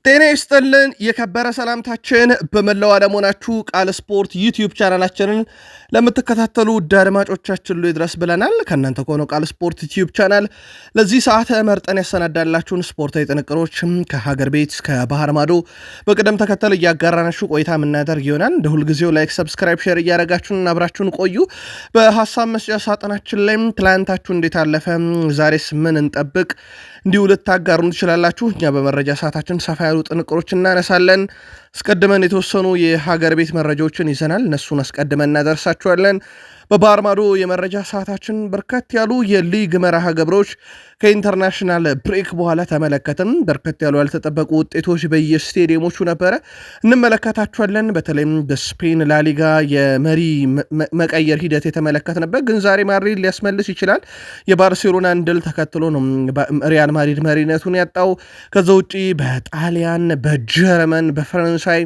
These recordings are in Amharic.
ጤና ይስጥልን የከበረ ሰላምታችን በመላው ዓለም ሆናችሁ ቃል ስፖርት ዩቲዩብ ቻናላችንን ለምትከታተሉ ውድ አድማጮቻችን ሁሉ ይድረስ ብለናል። ከእናንተ ከሆነው ቃል ስፖርት ዩቲዩብ ቻናል ለዚህ ሰዓት መርጠን ያሰናዳላችሁን ስፖርታዊ ጥንቅሮች ከሀገር ቤት ከባህር ማዶ በቅደም ተከተል እያጋራናችሁ ቆይታ የምናደርግ ይሆናል። እንደ ሁልጊዜው ላይክ፣ ሰብስክራይብ፣ ሼር እያደረጋችሁን አብራችሁን ቆዩ። በሀሳብ መስጫ ሳጥናችን ላይም ትላንታችሁ እንዴት አለፈ፣ ዛሬስ ምን እንጠብቅ እንዲሁ ልታጋሩን ትችላላችሁ። እኛ በመረጃ ሰዓታችን ሰፋ ያሉ ጥንቅሮች እናነሳለን። አስቀድመን የተወሰኑ የሀገር ቤት መረጃዎችን ይዘናል። እነሱን አስቀድመን እናደርሳችኋለን። በባህር ማዶ የመረጃ ሰዓታችን በርከት ያሉ የሊግ መርሃ ግብሮች ከኢንተርናሽናል ብሬክ በኋላ ተመለከትን። በርከት ያሉ ያልተጠበቁ ውጤቶች በየስቴዲየሞቹ ነበረ፣ እንመለከታችኋለን። በተለይም በስፔን ላሊጋ የመሪ መቀየር ሂደት የተመለከትንበት፣ ግን ዛሬ ማድሪድ ሊያስመልስ ይችላል። የባርሴሎናን ድል ተከትሎ ነው ሪያል ማድሪድ መሪነቱን ያጣው። ከዛ ውጪ በጣሊያን፣ በጀርመን፣ በፈረንሳይ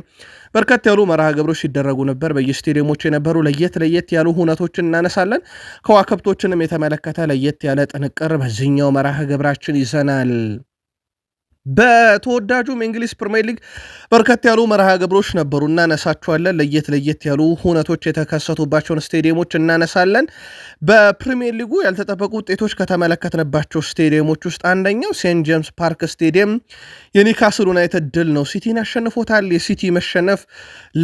በርከት ያሉ መርሃ ግብሮች ሲደረጉ ነበር። በየስቴዲየሞች የነበሩ ለየት ያሉ ሁነቶችን እናነሳለን። ከዋክብቶችንም የተመለከተ ለየት ያለ ጥንቅር በዚህኛው መርሃ ግብራችን ይዘናል። በተወዳጁም እንግሊዝ ፕሪሚየር ሊግ በርከት ያሉ መርሃ ግብሮች ነበሩ፣ እናነሳቸዋለን። ለየት ያሉ ሁነቶች የተከሰቱባቸውን ስቴዲየሞች እናነሳለን። በፕሪሚየር ሊጉ ያልተጠበቁ ውጤቶች ከተመለከትንባቸው ስቴዲየሞች ውስጥ አንደኛው ሴንት ጄምስ ፓርክ ስቴዲየም የኒውካስል ዩናይትድ ድል ነው። ሲቲን አሸንፎታል። የሲቲ መሸነፍ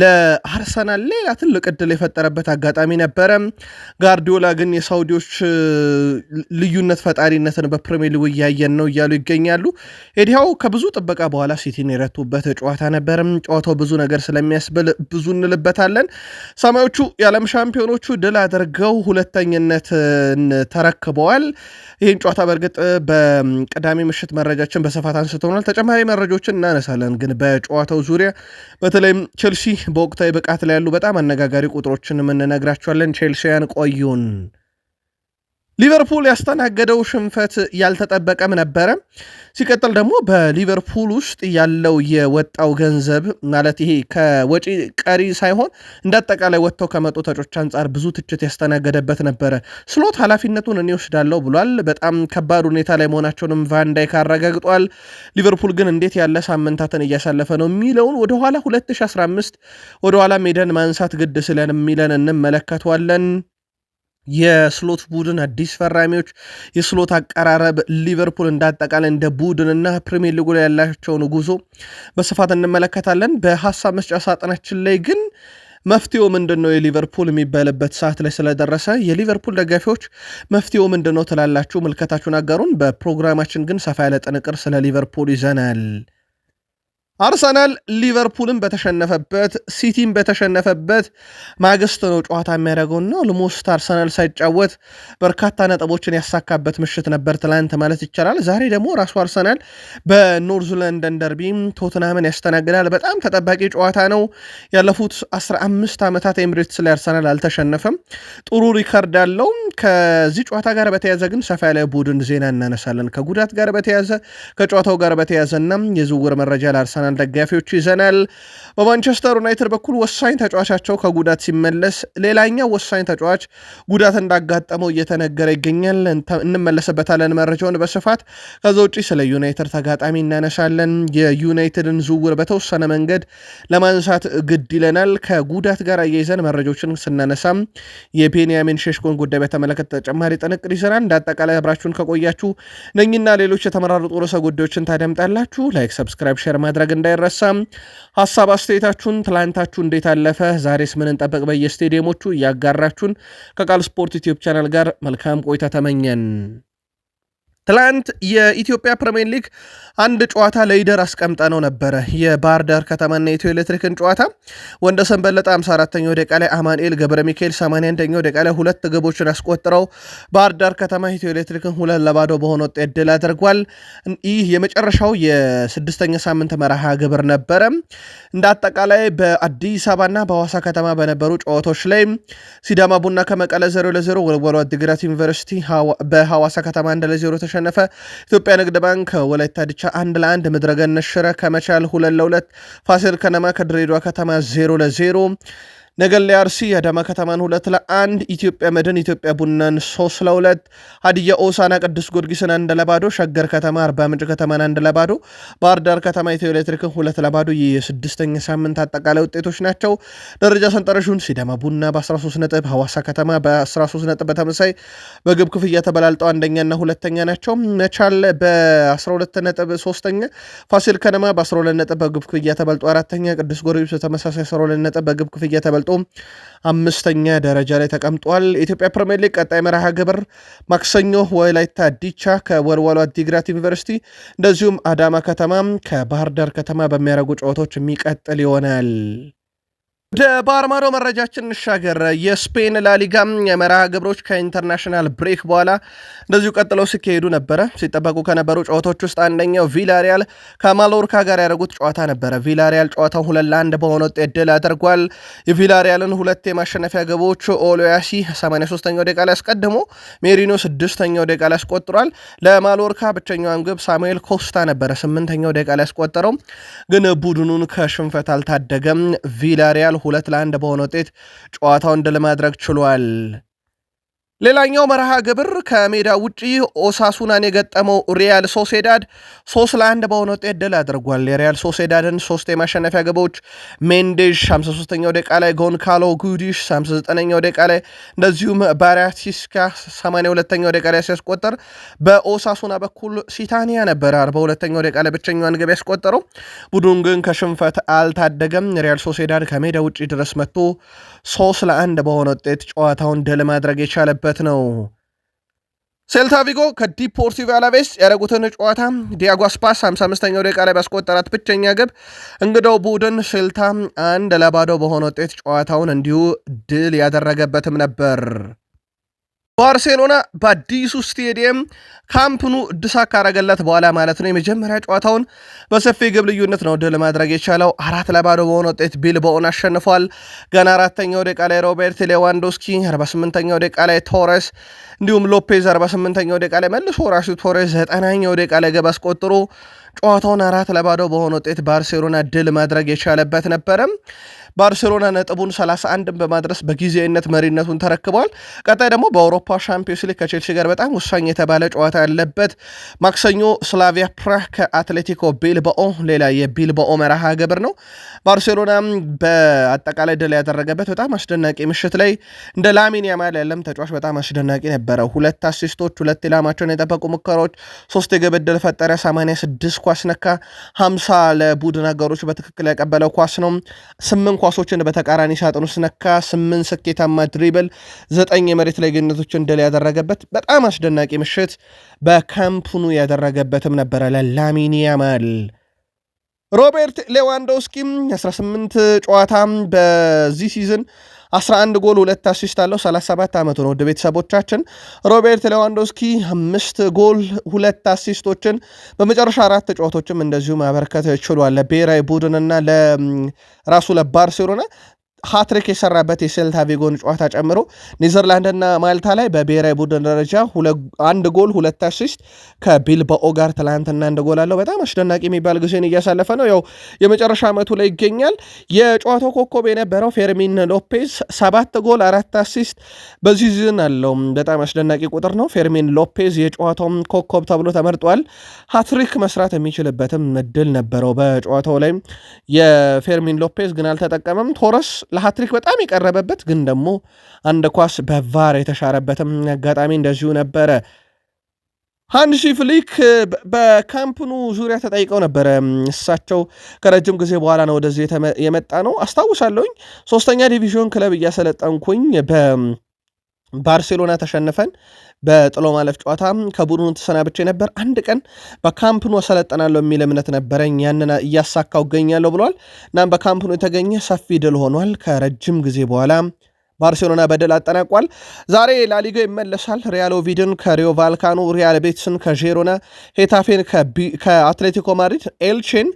ለአርሰናል ሌላ ትልቅ ዕድል የፈጠረበት አጋጣሚ ነበረ። ጋርዲዮላ ግን የሳውዲዎች ልዩነት ፈጣሪነትን በፕሪሚየር ሊጉ እያየን ነው እያሉ ይገኛሉ። ኤዲያው ከብዙ ጥበቃ በኋላ ሲቲን የረቱበት ጨዋታ ነበርም። ጨዋታው ብዙ ነገር ስለሚያስብል ብዙ እንልበታለን። ሰማዮቹ የዓለም ሻምፒዮኖቹ ድል አድርገው ሁለተኝነትን ተረክበዋል። ይህን ጨዋታ በእርግጥ በቅዳሜ ምሽት መረጃችን በስፋት አንስተውናል። ተጨማሪ መረጃዎችን እናነሳለን። ግን በጨዋታው ዙሪያ በተለይም ቼልሲ በወቅታዊ ብቃት ላይ ያሉ በጣም አነጋጋሪ ቁጥሮችን የምንነግራቸዋለን። ቼልሲያን ቆዩን። ሊቨርፑል ያስተናገደው ሽንፈት ያልተጠበቀም ነበረ። ሲቀጥል ደግሞ በሊቨርፑል ውስጥ ያለው የወጣው ገንዘብ ማለት ይሄ ከወጪ ቀሪ ሳይሆን እንዳጠቃላይ ወጥተው ከመጡ ተጫዋቾች አንጻር ብዙ ትችት ያስተናገደበት ነበረ። ስሎት ኃላፊነቱን እኔ ወስዳለሁ ብሏል። በጣም ከባድ ሁኔታ ላይ መሆናቸውንም ቫንዳይክ አረጋግጧል። ሊቨርፑል ግን እንዴት ያለ ሳምንታትን እያሳለፈ ነው የሚለውን ወደኋላ 2015 ወደኋላ ሜደን ማንሳት ግድ ስለን የሚለን እንመለከተዋለን። የስሎት ቡድን አዲስ ፈራሚዎች፣ የስሎት አቀራረብ፣ ሊቨርፑል እንዳጠቃላይ እንደ ቡድንና ፕሪሚየር ሊጉ ላይ ያላቸውን ጉዞ በስፋት እንመለከታለን። በሀሳብ መስጫ ሳጥናችን ላይ ግን መፍትሄው ምንድን ነው የሊቨርፑል የሚባልበት ሰዓት ላይ ስለደረሰ የሊቨርፑል ደጋፊዎች መፍትሄው ምንድን ነው ትላላችሁ? ምልከታችሁን አጋሩን። በፕሮግራማችን ግን ሰፋ ያለ ጥንቅር ስለ ሊቨርፑል ይዘናል። አርሰናል ሊቨርፑልን በተሸነፈበት ሲቲን በተሸነፈበት ማግስት ነው ጨዋታ የሚያደርገውና ኦልሞስት አርሰናል ሳይጫወት በርካታ ነጥቦችን ያሳካበት ምሽት ነበር ትላንት ማለት ይቻላል። ዛሬ ደግሞ ራሱ አርሰናል በኖርዝ ለንደን ደርቢ ቶትናምን ያስተናግዳል። በጣም ተጠባቂ ጨዋታ ነው። ያለፉት 15 ዓመታት ኤምሬትስ ላይ አርሰናል አልተሸነፈም። ጥሩ ሪከርድ አለው። ከዚህ ጨዋታ ጋር በተያዘ ግን ሰፋ ያለ ቡድን ዜና እናነሳለን። ከጉዳት ጋር በተያዘ ከጨዋታው ጋር በተያዘና የዝውውር መረጃ ለአርሰናል ደጋፊዎች ይዘናል። በማንቸስተር ዩናይትድ በኩል ወሳኝ ተጫዋቻቸው ከጉዳት ሲመለስ ሌላኛው ወሳኝ ተጫዋች ጉዳት እንዳጋጠመው እየተነገረ ይገኛል። እንመለስበታለን መረጃውን በስፋት። ከዛ ውጪ ስለ ዩናይትድ ተጋጣሚ እናነሳለን። የዩናይትድን ዝውውር በተወሰነ መንገድ ለማንሳት ግድ ይለናል። ከጉዳት ጋር አያይዘን መረጃዎችን ስናነሳም የቤንያሚን ሼሽኮን ጉዳይ በተመለከተ ተጨማሪ ጥንቅር ይዘናል። እንደ አጠቃላይ አብራችሁን ከቆያችሁ እነኝና ሌሎች የተመራረጡ ርዕሰ ጉዳዮችን ታደምጣላችሁ። ላይክ፣ ሰብስክራይብ፣ ሼር ማድረግ እንዳይረሳም። ሀሳብ አስተያየታችሁን ትላንታችሁ እንዴት አለፈ፣ ዛሬስ ምን እንጠብቅ በየስቴዲየሞቹ እያጋራችሁን ከቃል ስፖርት ዩቲዩብ ቻናል ጋር መልካም ቆይታ ተመኘን። ትላንት የኢትዮጵያ ፕሪሚየር ሊግ አንድ ጨዋታ ለይደር አስቀምጠ ነው ነበረ። የባህር ዳር ከተማና የኢትዮ ኤሌክትሪክን ጨዋታ ወንደሰን በለጠ 54ኛው ደቂቃ ላይ፣ አማኑኤል ገብረ ሚካኤል 81ኛው ደቂቃ ላይ ሁለት ግቦችን አስቆጥረው ባህር ዳር ከተማ ኢትዮ ኤሌክትሪክን 2-0 በሆነ ውጤት ድል አድርጓል። ይህ የመጨረሻው የስድስተኛ ሳምንት መርሃ ግብር ነበረ። እንደ አጠቃላይ በአዲስ አበባና በሐዋሳ ከተማ በነበሩ ጨዋታዎች ላይ ሲዳማ ቡና ከመቀለ 0-0፣ ወልዋሎ ዓዲግራት ዩኒቨርሲቲ በሐዋሳ ከተማ 1-0 ተሸነፈ። ኢትዮጵያ ንግድ ባንክ ወላይታ ድቻ 1-1፣ ምድረገነት ሽረ ከመቻል 2-2፣ ፋሲል ከነማ ከድሬዳዋ ከተማ 0-0፣ ነገሌ አርሲ አዳማ ከተማን 2-1፣ ኢትዮጵያ መድን ኢትዮጵያ ቡናን 3-2፣ ሀዲያ ሆሳዕና ቅዱስ ጊዮርጊስን 1-0፣ ሸገር ከተማ አርባ ምንጭ ከተማን 1-0፣ ባህር ዳር ከተማ ኢትዮ ኤሌክትሪክን 2-0። የስድስተኛ ሳምንት አጠቃላይ ውጤቶች ናቸው። ደረጃ ሰንጠረዡን ሲዳማ ቡና በ13 ነጥብ፣ ሐዋሳ ከተማ በ13 ነጥብ በተመሳይ በግብ ክፍያ ተበላልጠው አንደኛና ሁለተኛ ናቸው። መቻል በ12 ነጥብ ሶስተኛ፣ ፋሲል ከነማ በ12 ነጥብ በግብ ክፍያ ተበልጦ አራተኛ፣ ቅዱስ ጊዮርጊስ በተመሳሳይ 12 ነጥብ በግብ ክፍያ ተበልጦ አምስተኛ ደረጃ ላይ ተቀምጧል። ኢትዮጵያ ፕሪሚየር ሊግ ቀጣይ መርሃ ግብር ማክሰኞ ወላይታ ዲቻ ከወልዋሎ ዓዲግራት ዩኒቨርሲቲ እንደዚሁም አዳማ ከተማ ከባህር ዳር ከተማ በሚያደርጉ ጨዋታዎች የሚቀጥል ይሆናል። ወደ ባህር ማዶ መረጃችን እንሻገር። የስፔን ላሊጋ የመርሃ ግብሮች ከኢንተርናሽናል ብሬክ በኋላ እንደዚሁ ቀጥለው ሲካሄዱ ነበረ። ሲጠበቁ ከነበሩ ጨዋታዎች ውስጥ አንደኛው ቪላሪያል ከማሎርካ ጋር ያደረጉት ጨዋታ ነበረ። ቪላሪያል ጨዋታው 2-1 በሆነ ውጤት ድል አድርጓል። የቪላሪያልን ሁለት የማሸነፊያ ግቦች ኦሎያሲ 83ኛው ደቂቃ ላይ አስቀድሞ ሜሪኖ 6ኛው ደቂቃ ላይ አስቆጥሯል። ለማሎርካ ብቸኛዋን ግብ ሳሙኤል ኮስታ ነበረ 8ኛው ደቂቃ ላይ አስቆጠረው፣ ግን ቡድኑን ከሽንፈት አልታደገም። ቪላሪያል 2-1 በሆነ ውጤት ጨዋታውን ድል ማድረግ ችሏል። ሌላኛው መርሃ ግብር ከሜዳ ውጪ ኦሳሱናን የገጠመው ሪያል ሶሴዳድ 3-1 በሆነ ውጤት ድል አድርጓል። የሪያል ሶሴዳድን 3 የማሸነፊያ ግቦች ሜንዴዥ 53ኛው ደቂቃ ላይ፣ ጎንካሎ ጉዲሽ 59ኛው ደቂቃ ላይ እንደዚሁም ባሪያቲስካ 82ኛው ደቂቃ ላይ ሲያስቆጠር በኦሳሱና በኩል ሲታኒያ ነበረ 42ኛው ደቂቃ ላይ ብቸኛዋን ግብ ያስቆጠረው። ቡድን ግን ከሽንፈት አልታደገም። ሪያል ሶሴዳድ ከሜዳ ውጪ ድረስ መጥቶ 3-1 በሆነ ውጤት ጨዋታውን ድል ማድረግ የቻለበት ነው። ሴልታ ቪጎ ከዲፖርቲቮ አላቬስ ያደረጉትን ጨዋታ ዲያጎ አስፓስ 55ኛው ደቂቃ ላይ ባስቆጠራት ብቸኛ ግብ እንግዳው ቡድን ሴልታ 1-0 በሆነ ውጤት ጨዋታውን እንዲሁ ድል ያደረገበትም ነበር። ባርሴሎና በአዲሱ ስቴዲየም ካምፕኑ እድሳት ካረገለት በኋላ ማለት ነው የመጀመሪያ ጨዋታውን በሰፊ ግብ ልዩነት ነው ድል ማድረግ የቻለው። 4-0 በሆነ ውጤት ቢልባኦን አሸንፏል። ገና 4ኛው ደቂቃ ላይ ሮቤርት ሌዋንዶስኪ፣ 48ኛው ደቂቃ ላይ ቶሬስ እንዲሁም ሎፔዝ 48ኛው ደቂቃ ላይ መልሶ ራሱ ቶሬስ 90ኛው ደቂቃ ላይ ግብ አስቆጥሮ ጨዋታውን 4-0 በሆነ ውጤት ባርሴሎና ድል ማድረግ የቻለበት ነበረ። ባርሴሎና ነጥቡን 31 በማድረስ በጊዜያዊነት መሪነቱን ተረክቧል። ቀጣይ ደግሞ በአውሮፓ ሻምፒዮንስ ሊግ ከቼልሲ ጋር በጣም ወሳኝ የተባለ ጨዋታ ያለበት ማክሰኞ ስላቪያ ፕራህ ከአትሌቲኮ ቢልባኦ ሌላ የቢልባኦ መርሃ ግብር ነው። ባርሴሎና በአጠቃላይ ድል ያደረገበት በጣም አስደናቂ ምሽት ላይ እንደ ላሚን ያማል ያለም ተጫዋች በጣም አስደናቂ ነበረ። 2 አሲስቶች፣ 2 ኢላማቸውን የጠበቁ ሙከራዎች፣ 3 የግብ ዕድል ፈጠረ፣ 86 ኳስ ነካ፣ 50 ለቡድን አጋሮች በትክክል ያቀበለው ኳስ ነው። 8 ኳሶችን በተቃራኒ ሳጥን ውስጥ ነካ፣ 8 ስኬታማ ድሪብል፣ 9 የመሬት ላይ ግንኙነቶችን ድል ያደረገበት በጣም አስደናቂ ምሽት በካምፕኑ ያደረገበትም ነበረ ለላሚን ያማል። ሮቤርት ሌዋንዶስኪም 18 ጨዋታ በዚህ ሲዝን 11 ጎል 2 አሲስት አለው። 37 ዓመቱ ነው። ወደ ቤተሰቦቻችን ሮቤርት ሌዋንዶስኪ 5 ጎል 2 አሲስቶችን በመጨረሻ 4 ጨዋታዎችም እንደዚሁ ማበርከት ችሏል። ለብሔራዊ ቡድንና ለራሱ ለባርሴሎና ሃትሪክ የሰራበት የሴልታ ቪጎን ጨዋታ ጨምሮ ኔዘርላንድና ማልታ ላይ በብሔራዊ ቡድን ደረጃ 1 ጎል 2 አሲስት ከቢልባኦ ጋር ትላንትና 1 ጎል አለው። በጣም አስደናቂ የሚባል ጊዜን እያሳለፈ ነው። ያው የመጨረሻ ዓመቱ ላይ ይገኛል። የጨዋታው ኮከብ የነበረው ፌርሚን ሎፔዝ 7 ጎል 4 አሲስት በዚህ ሲዝን አለው። በጣም አስደናቂ ቁጥር ነው። ፌርሚን ሎፔዝ የጨዋታው ኮከብ ተብሎ ተመርጧል። ሃትሪክ መስራት የሚችልበትም እድል ነበረው በጨዋታው ላይ። የፌርሚን ሎፔዝ ግን አልተጠቀመም። ቶረስ ለሃትሪክ በጣም የቀረበበት ግን ደግሞ አንድ ኳስ በቫር የተሻረበትም አጋጣሚ እንደዚሁ ነበረ። ሃንሲ ፍሊክ በካምፕኑ ዙሪያ ተጠይቀው ነበረ። እሳቸው ከረጅም ጊዜ በኋላ ነው ወደዚህ የመጣ ነው። አስታውሳለሁኝ 3ኛ ዲቪዥን ክለብ እያሰለጠንኩኝ ባርሴሎና ተሸንፈን በጥሎ ማለፍ ጨዋታ ከቡድኑ ተሰናብቼ ነበር። አንድ ቀን በካምፕኑ አሰለጠናለሁ የሚል እምነት ነበረኝ፣ ያንን እያሳካው እገኛለሁ ብሏል። እናም በካምፕኑ የተገኘ ሰፊ ድል ሆኗል። ከረጅም ጊዜ በኋላ ባርሴሎና በድል አጠናቋል። ዛሬ ላሊጋው ይመለሳል። ሪያል ኦቪድን ከሪዮ ቫልካኖ፣ ሪያል ቤትስን ከዤሮና፣ ሄታፌን ከአትሌቲኮ ማድሪድ፣ ኤልቼን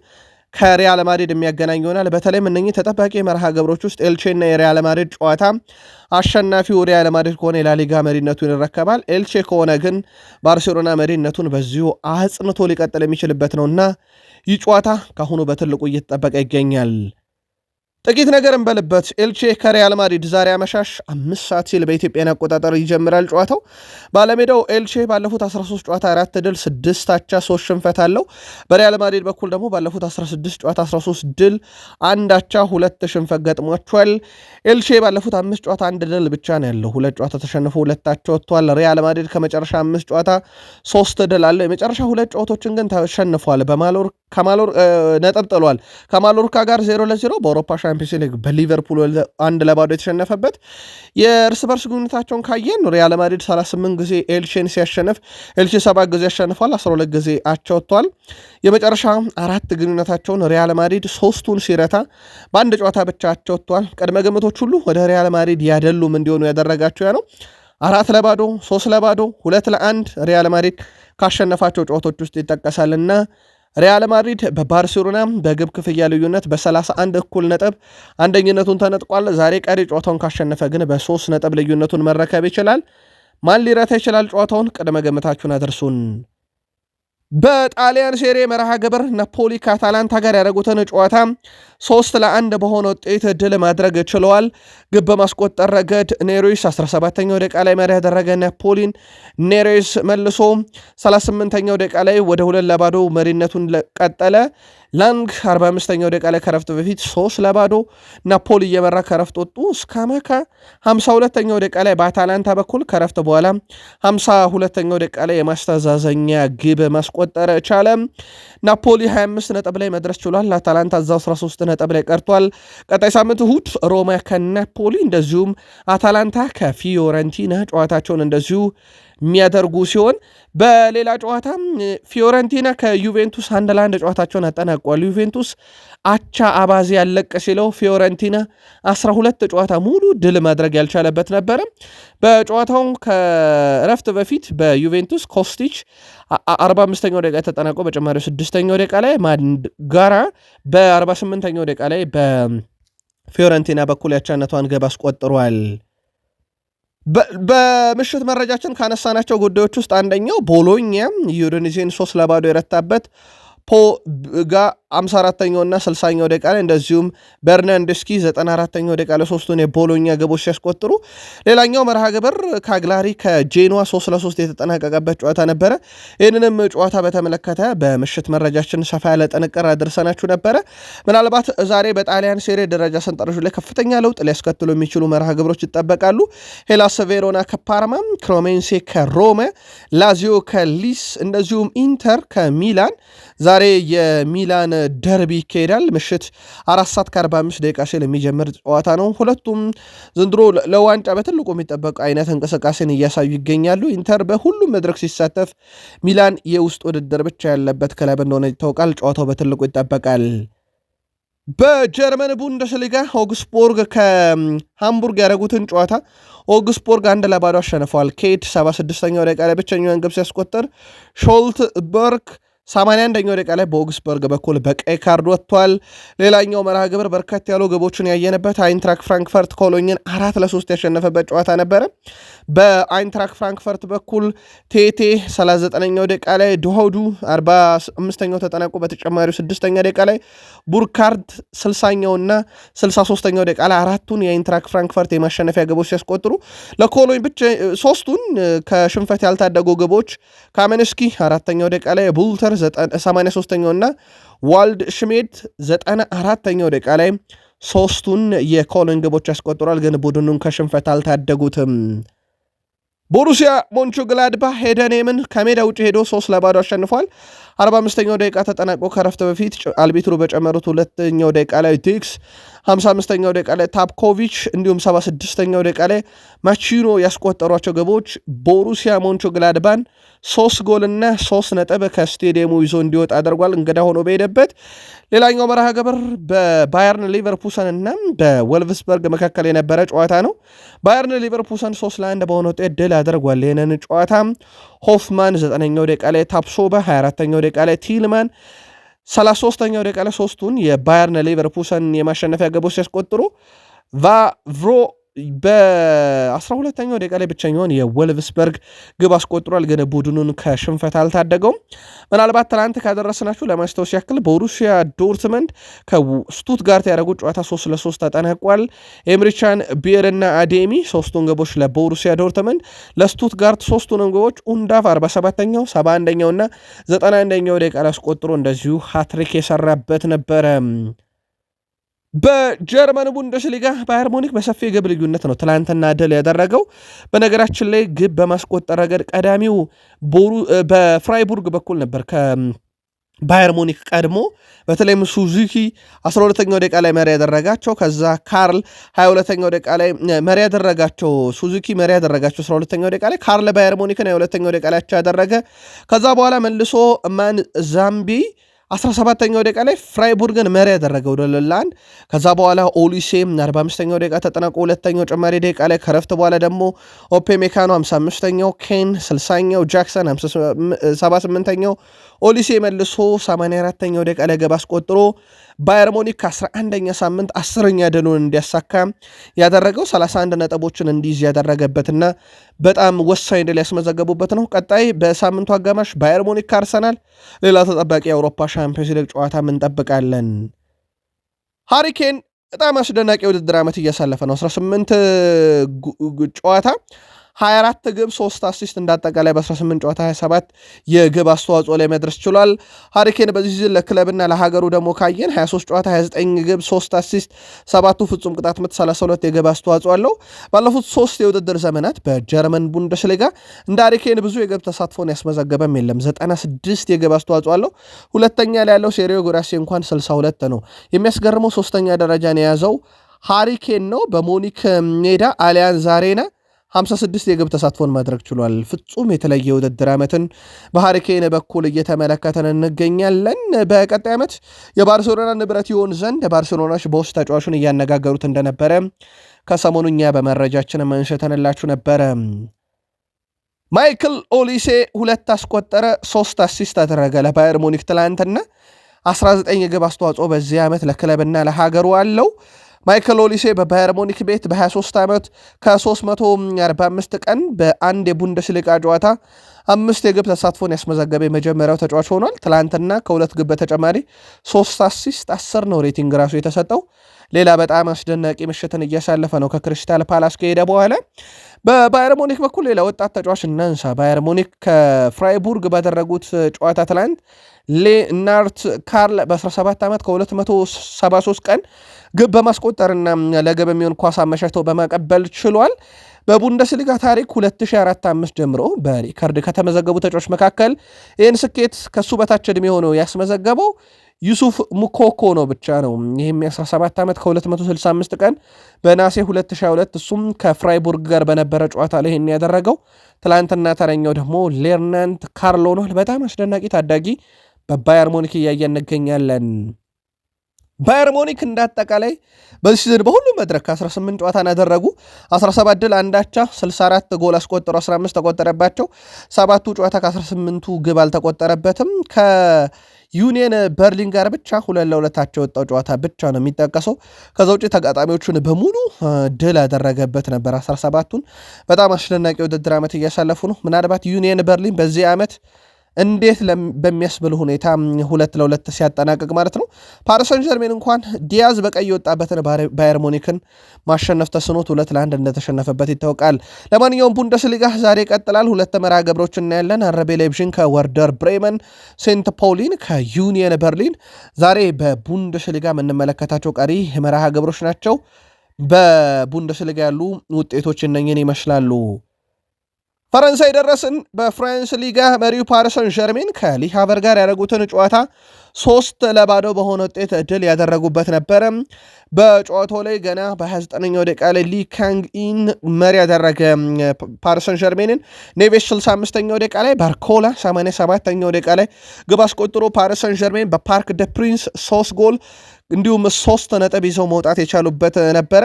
ከሪያል ማድሪድ የሚያገናኝ ይሆናል። በተለይም እነኚህ ተጠባቂ መርሃ ግብሮች ውስጥ ኤልቼና የሪያል ማድሪድ ጨዋታ አሸናፊው ሪያል ማድሪድ ከሆነ የላሊጋ መሪነቱን ይረከባል። ኤልቼ ከሆነ ግን ባርሴሎና መሪነቱን በዚሁ አጽንቶ ሊቀጥል የሚችልበት ነውና ይህ ጨዋታ ካሁኑ በትልቁ እየተጠበቀ ይገኛል። ጥቂት ነገር እንበልበት። ኤልቼ ከሪያል ማድሪድ ዛሬ አመሻሽ 5 ሰዓት ሲል በኢትዮጵያን አቆጣጠር ይጀምራል ጨዋታው። ባለሜዳው ኤልቼ ባለፉት 13 ጨዋታ 4 ድል 6 አቻ 3 ሽንፈት አለው። በሪያል ማድሪድ በኩል ደግሞ ባለፉት 16 ጨዋታ 13 ድል 1 አቻ 2 ሽንፈት ገጥሟቸዋል። ኤልቼ ባለፉት 5 ጨዋታ 1 ድል ብቻ ነው ያለው። 2 ጨዋታ ተሸንፎ 2 አቻ ወጥቷል። ሪያል ማድሪድ ከመጨረሻ 5 ጨዋታ 3 ድል አለው። የመጨረሻ 2 ጨዋታዎችን ግን ተሸንፏል። ነጥብ ጥሏል። ከማሎርካ ጋር 0-0 በአውሮፓ ሻምፒዮንስ ሊግ በሊቨርፑል 1-0 የተሸነፈበት። የእርስ በርስ ግንኙነታቸውን ካየን ሪያል ማድሪድ 38 ጊዜ ኤልቼን ሲያሸንፍ ኤልቼ 7 ጊዜ ያሸንፏል፣ 12 ጊዜ አቻ ወጥቷል። የመጨረሻ 4 ግንኙነታቸውን ሪያል ማድሪድ 3ቱን ሲረታ በአንድ ጨዋታ ብቻ አቻ ወጥቷል። ቅድመ ግምቶች ሁሉ ወደ ሪያል ማድሪድ ያደሉም እንዲሆኑ ያደረጋቸው ያ ነው። 4-0፣ 3-0፣ 2-1 ሪያል ማድሪድ ካሸነፋቸው ጨዋታዎች ውስጥ ይጠቀሳልና ሪያል ማድሪድ በባርሴሎና በግብ ክፍያ ልዩነት በ31 እኩል ነጥብ አንደኝነቱን ተነጥቋል። ዛሬ ቀሪ ጨዋታውን ካሸነፈ ግን በ3 ነጥብ ልዩነቱን መረከብ ይችላል። ማን ሊረታ ይችላል? ጨዋታውን ቅድመ ገምታችሁን አድርሱን። በጣሊያን ሴሬ መርሃ ግብር ናፖሊ ከአታላንታ ጋር ያደረጉትን ጨዋታ 3-1 በሆነ ውጤት ድል ማድረግ ችለዋል። ግብ በማስቆጠር ረገድ ኔሬስ 17ኛው ደቂቃ ላይ መሪ ያደረገ ናፖሊን ኔሬስ መልሶ 38ኛው ደቂቃ ላይ ወደ 2-0 መሪነቱን ቀጠለ። ላንግ 45ኛው ደቂቃ ላይ ከረፍት በፊት 3-0 ናፖሊ እየመራ ከረፍት ወጡ። ስካማካ 52ኛው ደቂቃ ላይ በአታላንታ በኩል ከረፍት በኋላ 52ኛው ደቂቃ ላይ የማስተዛዘኛ ግብ ማስቆጠር ቻለ። ናፖሊ 25 ነጥብ ላይ መድረስ ችሏል። አታላንታ እዛው 13 ነጥብ ላይ ቀርቷል። ቀጣይ ሳምንት እሁድ ሮማ ከናፖሊ እንደዚሁም አታላንታ ከፊዮረንቲና ጨዋታቸውን እንደዚሁ የሚያደርጉ ሲሆን በሌላ ጨዋታ ፊዮረንቲና ከዩቬንቱስ 1-1 ጨዋታቸውን አጠናቋል። ዩቬንቱስ አቻ አባዜ ያለቀ ሲለው ፊዮረንቲና 12 ጨዋታ ሙሉ ድል ማድረግ ያልቻለበት ነበረ። በጨዋታው ከረፍት በፊት በዩቬንቱስ ኮስቲች 45ኛው ደቂቃ ተጠናቆ በጨማሪው 6ኛው ደቂቃ ላይ ማንጋራ በ48ኛው ደቂቃ ላይ በፊዮረንቲና በኩል ያቻነቷን ግብ አስቆጥሯል። በምሽት መረጃችን ካነሳናቸው ጉዳዮች ውስጥ አንደኛው ቦሎኛ ዩዲኔዜን 3-0 የረታበት ፖጋ 54ኛውና 60ኛው ደቂቃ ላይ እንደዚሁም በርናንደስኪ 94ኛው ደቂቃ ላይ ሶስቱን የቦሎኛ ግቦች ሲያስቆጥሩ፣ ሌላኛው መርሃ ግብር ካግላሪ ከጄኖዋ 3-3 የተጠናቀቀበት ጨዋታ ነበረ። ይህንንም ጨዋታ በተመለከተ በምሽት መረጃችን ሰፋ ያለ ጥንቅር አድርሰናችሁ ነበረ። ምናልባት ዛሬ በጣሊያን ሴሬ ደረጃ ሰንጠረዡ ላይ ከፍተኛ ለውጥ ሊያስከትሉ የሚችሉ መርሃ ግብሮች ይጠበቃሉ። ሄላስ ቬሮና ከፓርማ፣ ክሮሜንሴ ከሮማ፣ ላዚዮ ከሊስ እንደዚሁም ኢንተር ከሚላን ዛሬ የሚላን ደርቢ ይካሄዳል። ምሽት 4:45 ሲል የሚጀምር ጨዋታ ነው። ሁለቱም ዘንድሮ ለዋንጫ በትልቁ የሚጠበቅ አይነት እንቅስቃሴን እያሳዩ ይገኛሉ። ኢንተር በሁሉም መድረክ ሲሳተፍ፣ ሚላን የውስጥ ውድድር ብቻ ያለበት ክለብ እንደሆነ ይታወቃል። ጨዋታው በትልቁ ይጠበቃል። በጀርመን ቡንደስሊጋ ኦግስቦርግ ከሃምቡርግ ያደረጉትን ጨዋታ ኦግስቦርግ 1-0 አሸንፈዋል። ኬት 76ኛው ደቂቃ ላይ ብቸኛውን ግብ ሲያስቆጠር ሾልትበርግ 81ኛው ደቂቃ ላይ በኦግስበርግ በኩል በቀይ ካርድ ወጥቷል። ሌላኛው መርሃ ግብር በርከት ያሉ ግቦችን ያየንበት አይንትራክ ፍራንክፈርት ኮሎኝን 4-3 ያሸነፈበት ጨዋታ ነበረ። በአይንትራክ ፍራንክፈርት በኩል ቴቴ 39ኛው ደቂቃ ላይ፣ ዶሆዱ 45ኛው ተጠናቆ በተጨማሪው 6ኛ ደቂቃ ላይ ቡርካርድ 60ኛውና 63ኛው ደቂቃ ላይ አራቱን የአይንትራክ ፍራንክፈርት የማሸነፊያ ግቦች ሲያስቆጥሩ፣ ለኮሎኝ ብቻ ሶስቱን ከሽንፈት ያልታደጉ ግቦች ካሜንስኪ 4ኛው ደቂቃ ላይ፣ ቡልተር 83ኛው እና ዋልድ ሽሜድ 94ኛው ደቂቃ ላይ ሶስቱን የኮሎኝ ግቦች ያስቆጥሯል። ግን ቡድኑን ከሽንፈት አልታደጉትም። ቦሩሲያ ሞንቹግላድባህ ሄደኔምን ከሜዳ ውጭ ሄዶ 3-0 አሸንፏል። 45ኛው ደቂቃ ተጠናቆ ከረፍት በፊት አልቢትሩ በጨመሩት ሁለተኛው ደቂቃ ላይ ቴክስ፣ 55ኛው ደቂቃ ላይ ታፕኮቪች እንዲሁም 76ኛው ደቂቃ ላይ ማቺኖ ያስቆጠሯቸው ግቦች ቦሩሲያ ሞንቹግላድባን 3 ጎልና 3 ነጥብ ከስቴዲየሙ ይዞ እንዲወጣ አድርጓል። እንግዳ ሆኖ በሄደበት ሌላኛው መርሃ ግብር በባየርን ሊቨርፑሰን እና በወልቭስበርግ መካከል የነበረ ጨዋታ ነው። ባየርን ሊቨርፑሰን 3-1 በሆነ ውጤት ድል አድርጓል። ይህንን ጨዋታ ሆፍማን 9ኛው ደቂቃ ላይ፣ ታፕሶባ 24ኛው ደቂቃ ላይ፣ ቲልማን 33ኛው ደቂቃ ላይ ሶስቱን የባየርን ሊቨርፑሰን የማሸነፊያ ግቦች ሲያስቆጥሩ ቫቭሮ በ12ኛው ደቂቃ ላይ ብቸኛውን የወልቭስበርግ ግብ አስቆጥሯል፣ ግን ቡድኑን ከሽንፈት አልታደገውም። ምናልባት ትናንት ካደረስናችሁ ለማስታወስ ያክል ቦሩሲያ ዶርትመንድ ከስቱትጋርት ያደረጉት ጨዋታ 3-3 ተጠናቋል። ኤምሪቻን ቢየር እና አዴሚ ሶስቱን ግቦች ለቦሩሲያ ዶርትመንድ፣ ለስቱትጋርት ሶስቱንም ግቦች ኡንዳፍ 47ኛው 71ኛው እና 91ኛው ደቂቃ ላይ አስቆጥሮ እንደዚሁ ሃትሪክ የሰራበት ነበረ። በጀርመን ቡንደስሊጋ ባየር ሙኒክ በሰፊ ግብ ልዩነት ነው ትላንትና ድል ያደረገው። በነገራችን ላይ ግብ በማስቆጠር ረገድ ቀዳሚው በፍራይቡርግ በኩል ነበር ከባየር ሙኒክ ቀድሞ፣ በተለይም ሱዙኪ 12ኛው ደቂቃ ላይ መሪ ያደረጋቸው፣ ከዛ ካርል 22ኛው ደቂቃ ላይ መሪ ያደረጋቸው፣ ሱዙኪ መሪ ያደረጋቸው 12ኛው ደቂቃ ላይ፣ ካርል ባየር ሙኒክን 22ኛው ደቂቃ ላይ ያደረገ። ከዛ በኋላ መልሶ ማን ዛምቢ 17ኛው ደቂቃ ላይ ፍራይቡርግን መሪ ያደረገው ለላንድ። ከዛ በኋላ ኦሊሴ 45ኛው ደቂቃ ተጠናቆ ሁለተኛው ጭማሪ ደቂቃ ላይ ከረፍት በኋላ ደግሞ ኦፔ ሜካኖ 55ኛው፣ ኬን 60ኛው፣ ጃክሰን 78ኛው፣ ኦሊሴ መልሶ 84ኛው ደቂቃ ላይ ገባ አስቆጥሮ ባየር ሙኒክ ከ11ኛ ሳምንት 10ኛ ድሉን እንዲያሳካ ያደረገው 31 ነጥቦችን እንዲይዝ ያደረገበትና በጣም ወሳኝ ድል ያስመዘገቡበት ነው። ቀጣይ በሳምንቱ አጋማሽ ባየር ሙኒክ ከአርሰናል ሌላ ተጠባቂ የአውሮፓ ሻምፒዮንስ ሊግ ጨዋታ እንጠብቃለን። ሃሪኬን በጣም አስደናቂ የውድድር ዓመት እያሳለፈ ነው። 18 ጨዋታ 24 ግብ 3 አሲስት እንዳጠቃላይ በ18 ጨዋታ 27 የግብ አስተዋጽኦ ላይ መድረስ ችሏል። ሃሪኬን በዚህ ሲዝን ለክለብና ለሀገሩ ደግሞ ካየን 23 ጨዋታ 29 ግብ 3 አሲስት 7ቱ ፍጹም ቅጣት ምት 32 የግብ አስተዋጽኦ አለው። ባለፉት 3 የውድድር ዘመናት በጀርመን ቡንደስሊጋ እንደ ሃሪኬን ብዙ የግብ ተሳትፎን ያስመዘገበም የለም። 96 የግብ አስተዋጽኦ አለው። ሁለተኛ ላይ ያለው ሴሪዮ ጉራሴ እንኳን 62 ነው። የሚያስገርመው ሶስተኛ ደረጃን የያዘው ሃሪኬን ነው። በሙኒክ ሜዳ አሊያንዝ አሬና 56 የግብ ተሳትፎን ማድረግ ችሏል። ፍጹም የተለየ ውድድር ዓመትን በሃሪኬን በኩል እየተመለከተን እንገኛለን። በቀጣይ ዓመት የባርሴሎና ንብረት ይሆን ዘንድ ባርሴሎናዎች በውስጥ ተጫዋቹን እያነጋገሩት እንደነበረ ከሰሞኑ እኛ በመረጃችን መንሸተንላችሁ ነበረ። ማይክል ኦሊሴ 2 አስቆጠረ፣ 3 አሲስት አደረገ ለባየር ሙኒክ ትላንትና። 19 የግብ አስተዋጽኦ በዚህ ዓመት ለክለብና ለሀገሩ አለው። ማይክል ኦሊሴ በባየር ሙኒክ ቤት በ23 ዓመት ከ345 ቀን በአንድ የቡንደስሊጋ ጨዋታ 5 የግብ ተሳትፎን ያስመዘገበ የመጀመሪያው ተጫዋች ሆኗል። ትላንትና ከ2 ግብ በተጨማሪ 3 አሲስት 10 ነው ሬቲንግ ራሱ የተሰጠው። ሌላ በጣም አስደናቂ ምሽትን እያሳለፈ ነው ከክሪስታል ፓላስ ከሄደ በኋላ። በባየር ሙኒክ በኩል ሌላ ወጣት ተጫዋች እናንሳ። ባየር ሙኒክ ከፍራይቡርግ ባደረጉት ጨዋታ ትላንት ሌናርት ካርል በ17 ዓመት ከ273 ቀን ግብ በማስቆጠርና ለግብ የሚሆን ኳስ አመቻችቶ በማቀበል ችሏል። በቡንደስሊጋ ታሪክ 2004-5 ጀምሮ በሪከርድ ከተመዘገቡ ተጫዋቾች መካከል ይህን ስኬት ከሱ በታች ዕድሜ ሆኖ ያስመዘገበው ዩሱፍ ሙኮኮ ነው ብቻ ነው። ይህም 17 ዓመት ከ265 ቀን በናሴ 2022 እሱም ከፍራይቡርግ ጋር በነበረ ጨዋታ ላይ ይህን ያደረገው። ትላንትና ተረኛው ደግሞ ሌርናንት ካርሎ ነው። በጣም አስደናቂ ታዳጊ በባየር ሙኒክ እያየን እንገኛለን። ባየር ሙኒክ እንዳጠቃላይ በዚህ ሲዝን በሁሉም መድረክ 18 ጨዋታን ያደረጉ 17 ድል አንዳቻ 64 ጎል አስቆጠሩ 15 ተቆጠረባቸው። 7ቱ ጨዋታ ከ18ቱ ግብ አልተቆጠረበትም። ከዩኒየን በርሊን ጋር ብቻ 2-2 የወጣው ጨዋታ ብቻ ነው የሚጠቀሰው። ከዛ ውጭ ተጋጣሚዎቹን በሙሉ ድል ያደረገበት ነበር 17ቱን። በጣም አስደናቂ ውድድር ዓመት እያሳለፉ ነው። ምናልባት ዩኒየን በርሊን በዚህ ዓመት እንዴት በሚያስብል ሁኔታ 2-2 ሲያጠናቅቅ ማለት ነው። ፓሪስ ሰን ዠርሜን እንኳን ዲያዝ በቀይ የወጣበትን ባየር ሙኒክን ማሸነፍ ተስኖት 2-1 እንደተሸነፈበት ይታወቃል። ለማንኛውም ቡንደስሊጋ ዛሬ ይቀጥላል። 2 መርሃ ግብሮች እናያለን። አረቤ ላይፕዚግ ከወርደር ብሬመን፣ ሴንት ፓውሊን ከዩኒየን በርሊን ዛሬ በቡንደስሊጋ የምንመለከታቸው ቀሪ መርሃ ግብሮች ናቸው። በቡንደስሊጋ ያሉ ውጤቶች እነኝን ይመስላሉ። ፈረንሳይ ደረስን። በፍራንስ ሊጋ መሪው ፓሪስ ሰን ዠርሜን ከሊ ሃቨር ጋር ያደረጉትን ጨዋታ 3-0 በሆነ ውጤት ድል ያደረጉበት ነበረ። በጨዋታው ላይ ገና በ29ኛው ደቂቃ ላይ ሊ ካንግ ኢን መሪ ያደረገ ፓሪስ ሰን ዠርሜንን። ኔቬስ 65ኛው ደቂቃ ላይ፣ ባርኮላ 87ኛው ደቂቃ ላይ ግብ አስቆጥሮ ፓሪስ ሰን ዠርሜን በፓርክ ደ ፕሪንስ 3 ጎል እንዲሁም 3 ነጥብ ይዘው መውጣት የቻሉበት ነበረ።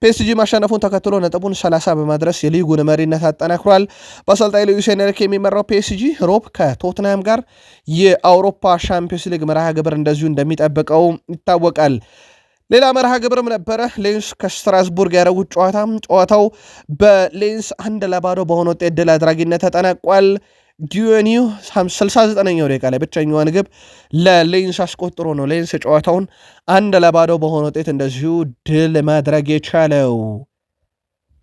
ፒኤስጂ ማሸነፉን ተከትሎ ነጥቡን 30 በማድረስ የሊጉን መሪነት አጠናክሯል። በአሰልጣኝ ሉዊስ ኤንሪኬ የሚመራው ፒኤስጂ ሮብ ከቶትናም ጋር የአውሮፓ ሻምፒዮንስ ሊግ መርሃ ግብር እንደዚሁ እንደሚጠብቀው ይታወቃል። ሌላ መርሃ ግብርም ነበረ። ሌንስ ከስትራስቡርግ ያደረጉት ጨዋታው በሌንስ 1-0 በሆነ ውጤት ድል አድራጊነት ተጠናቋል። ጊዮኒው 69ኛው ደቂቃ ላይ ብቸኛዋን ግብ ለሌንስ አስቆጥሮ ነው ሌንስ ጨዋታውን 1-0 በሆነ ውጤት እንደዚሁ ድል ማድረግ የቻለው።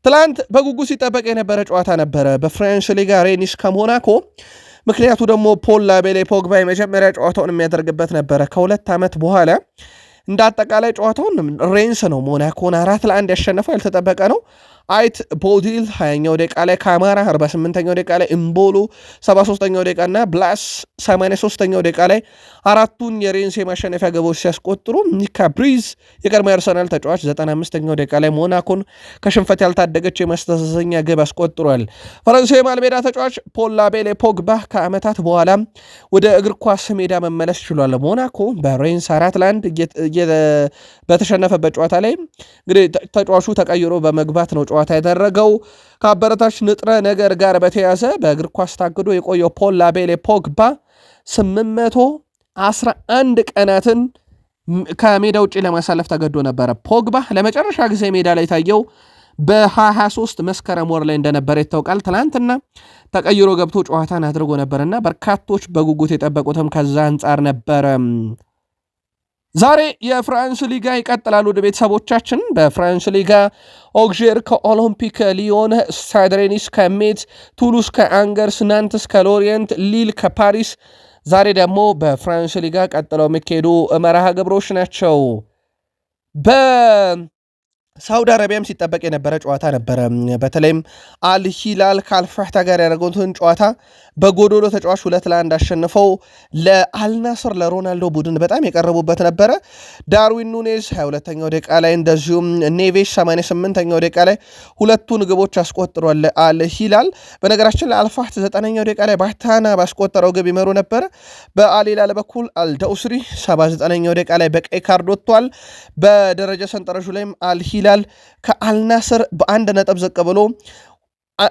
ትላንት በጉጉት ሲጠበቅ የነበረ ጨዋታ ነበረ በፍራንስ ሊጋ ሬኒስ ከሞናኮ። ምክንያቱ ደግሞ ፖል ላቤሌ ፖግባ የመጀመሪያ ጨዋታውን የሚያደርግበት ነበረ ከ2 ዓመት በኋላ። እንደ አጠቃላይ ጨዋታውን ሬንስ ነው ሞናኮን 4-1 ያሸነፈው። ያልተጠበቀ ነው። አይት ቦዲል 20ኛው ደቂቃ ላይ፣ ካማራ 48ኛው ደቂቃ ላይ፣ እምቦሎ 73ኛው ደቂቃ እና ብላስ 83ኛው ደቂቃ ላይ አራቱን የሬንስ የማሸነፊያ ግቦች ሲያስቆጥሩ ኒካ ብሪዝ የቀድሞ የአርሰናል ተጫዋች 95ኛው ደቂቃ ላይ ሞናኮን ከሽንፈት ያልታደገች የማስተዛዘኛ ግብ አስቆጥሯል። ፈረንሳዊ የመሃል ሜዳ ተጫዋች ፖል ላቤሌ ፖግባ ከዓመታት በኋላ ወደ እግር ኳስ ሜዳ መመለስ ችሏል። ሞናኮ በሬንስ 4-1 በተሸነፈበት ጨዋታ ላይ እንግዲህ ተጫዋቹ ተቀይሮ በመግባት ነው ጨዋታ ያደረገው። ከአበረታች ንጥረ ነገር ጋር በተያዘ በእግር ኳስ ታግዶ የቆየው ፖል ላቤሌ ፖግባ 811 ቀናትን ከሜዳ ውጭ ለማሳለፍ ተገዶ ነበረ። ፖግባ ለመጨረሻ ጊዜ ሜዳ ላይ ታየው በ2023 መስከረም ወር ላይ እንደነበረ ይታወቃል። ትላንትና ተቀይሮ ገብቶ ጨዋታን አድርጎ ነበርና በርካቶች በጉጉት የጠበቁትም ከዛ አንጻር ነበረ። ዛሬ የፍራንስ ሊጋ ይቀጥላሉ። ቤተሰቦቻችን በፍራንስ ሊጋ ኦግዤር ከኦሎምፒክ ሊዮን፣ ስታድ ሬኒስ ከሜት፣ ቱሉስ ከአንገርስ፣ ናንትስ ከሎሪየንት፣ ሊል ከፓሪስ ዛሬ ደግሞ በፍራንስ ሊጋ ቀጥለው የሚካሄዱ መርሃ ግብሮች ናቸው። ሳውዲ አረቢያም ሲጠበቅ የነበረ ጨዋታ ነበረ። በተለይም አልሂላል ከአልፋህታ ጋር ያደረጉትን ጨዋታ በጎዶሎ ተጫዋች 2-1 አሸንፈው ለአልናስር ለሮናልዶ ቡድን በጣም የቀረቡበት ነበረ። ዳርዊን ኑኔዝ 22ኛው ደቂቃ ላይ እንደዚሁም ኔቬሽ 88ኛው ደቂቃ ላይ ሁለቱን ግቦች አስቆጥሯል አልሂላል። በነገራችን ላይ አልፋህት 9ኛው ደቂቃ ላይ ባታና ባስቆጠረው ግብ ይመሩ ነበረ። በአልሂላል በኩል አልደውስሪ 79ኛው ደቂቃ ላይ በቀይ ካርድ ወጥቷል። በደረጃ ሰንጠረዡ ላይም አልሂላል ከአልናስር በአንድ ነጥብ ዝቅ ብሎ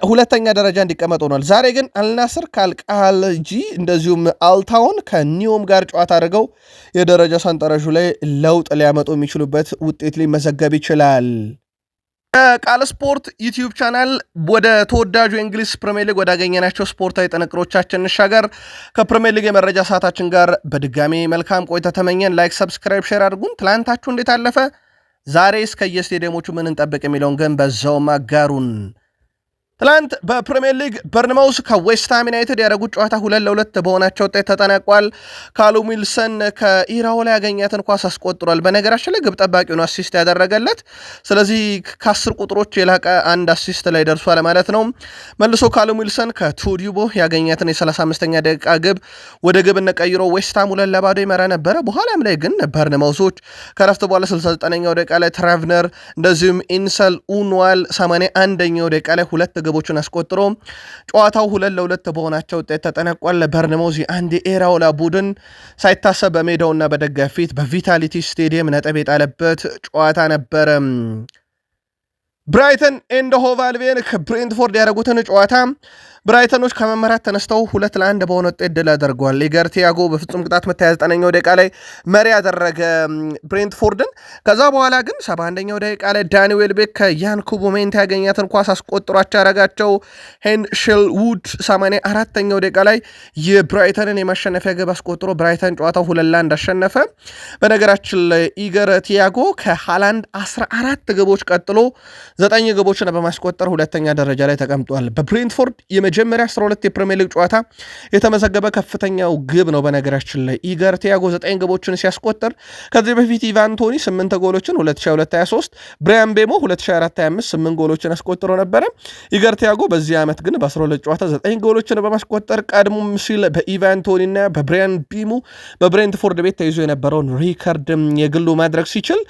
ሁለተኛ ደረጃ እንዲቀመጥ ሆኗል። ዛሬ ግን አልናስር ከአልቃልጂ እንደዚሁም አልታውን ከኒዮም ጋር ጨዋታ አድርገው የደረጃ ሰንጠረዡ ላይ ለውጥ ሊያመጡ የሚችሉበት ውጤት ሊመዘገብ ይችላል። ቃል ስፖርት ዩቲዩብ ቻናል ወደ ተወዳጁ የእንግሊዝ ፕሪሚየር ሊግ ወዳገኘናቸው ስፖርታዊ ጥንቅሮቻችን እንሻገር። ከፕሪሚየር ሊግ የመረጃ ሰዓታችን ጋር በድጋሚ መልካም ቆይታ ተመኘን። ላይክ፣ ሰብስክራይብ፣ ሼር አድርጉን። ትላንታችሁ እንዴት አለፈ? ዛሬ እስከ የስቴዲየሞቹ ምን እንጠብቅ የሚለውን ግን በዛው ማጋሩን። ትላንት በፕሪሚየር ሊግ በርንማውስ ከዌስትሃም ዩናይትድ ያደረጉት ጨዋታ 2-2 በሆናቸው ውጤት ተጠናቋል። ካሉም ዊልሰን ከኢራኦላ ያገኛትን ኳስ አስቆጥሯል። በነገራችን ላይ ግብ ጠባቂውን አሲስት ያደረገለት፣ ስለዚህ ከ10 ቁጥሮች የላቀ አንድ አሲስት ላይ ደርሷል ማለት ነው። መልሶ ካሉም ዊልሰን ከቱዲቦ ያገኛትን የ35ኛ ደቂቃ ግብ ወደ ግብነት ቀይሮ ዌስትሃም 2-0 ይመራ ነበረ። በኋላም ላይ ግን በርንማውሶች ከረፍት በኋላ 69ኛው ደቂቃ ላይ ትራቭነር እንደዚሁም ኢንሰል ኡንዋል 81ኛው ደቂቃ ላይ ሁለት ግቦችን አስቆጥሮ ጨዋታው 2-2 በሆናቸው ውጤት ተጠናቋል። በርንማውዝ አንድ የኢራኦላ ቡድን ሳይታሰብ በሜዳውና በደጋፊ ፊት በቪታሊቲ ስቴዲየም ነጥብ የጣለበት ጨዋታ ነበረ። ብራይተን ኤንድ ሆቭ አልቢዮን ከብሬንትፎርድ ያደረጉትን ጨዋታ ብራይተኖች ከመመራት ተነስተው 2-1 በሆነ ውጤት ድል አድርገዋል። ኢገር ቲያጎ በፍጹም ቅጣት ምት 29ኛው ደቂቃ ላይ መሪ ያደረገ ብሬንትፎርድን። ከዛ በኋላ ግን 71ኛው ደቂቃ ላይ ዳኒ ዌልቤክ ከያንኩቡ ሜንታ ያገኛትን ኳስ አስቆጥሯቸው ያደረጋቸው ሄንሽል ውድ 84ኛው ደቂቃ ላይ የብራይተንን የማሸነፊያ ግብ አስቆጥሮ ብራይተን ጨዋታው 2-1 አሸነፈ። በነገራችን ላይ ኢገር ቲያጎ ከሃላንድ 14 ግቦች ቀጥሎ 9 ግቦችን በማስቆጠር ሁለተኛ ደረጃ ላይ ተቀምጧል። በብሬንትፎርድ የመጀመሪያ 12 የፕሪሚየር ሊግ ጨዋታ የተመዘገበ ከፍተኛው ግብ ነው። በነገራችን ላይ ኢገር ቲያጎ 9 ግቦችን ሲያስቆጥር ከዚህ በፊት ኢቫን ቶኒ 8 ጎሎችን 2022-23 ብራያን ቤሞ 2024-25 8 ጎሎችን አስቆጥሮ ነበረ። ኢገር ቲያጎ በዚህ ዓመት ግን በ12 ጨዋታ 9 ጎሎችን በማስቆጠር ቀድሞም ሲል በኢቫን ቶኒ እና በብራያን ቤሞ በብሬንትፎርድ ቤት ተይዞ የነበረውን ሪከርድ የግሉ ማድረግ ሲችል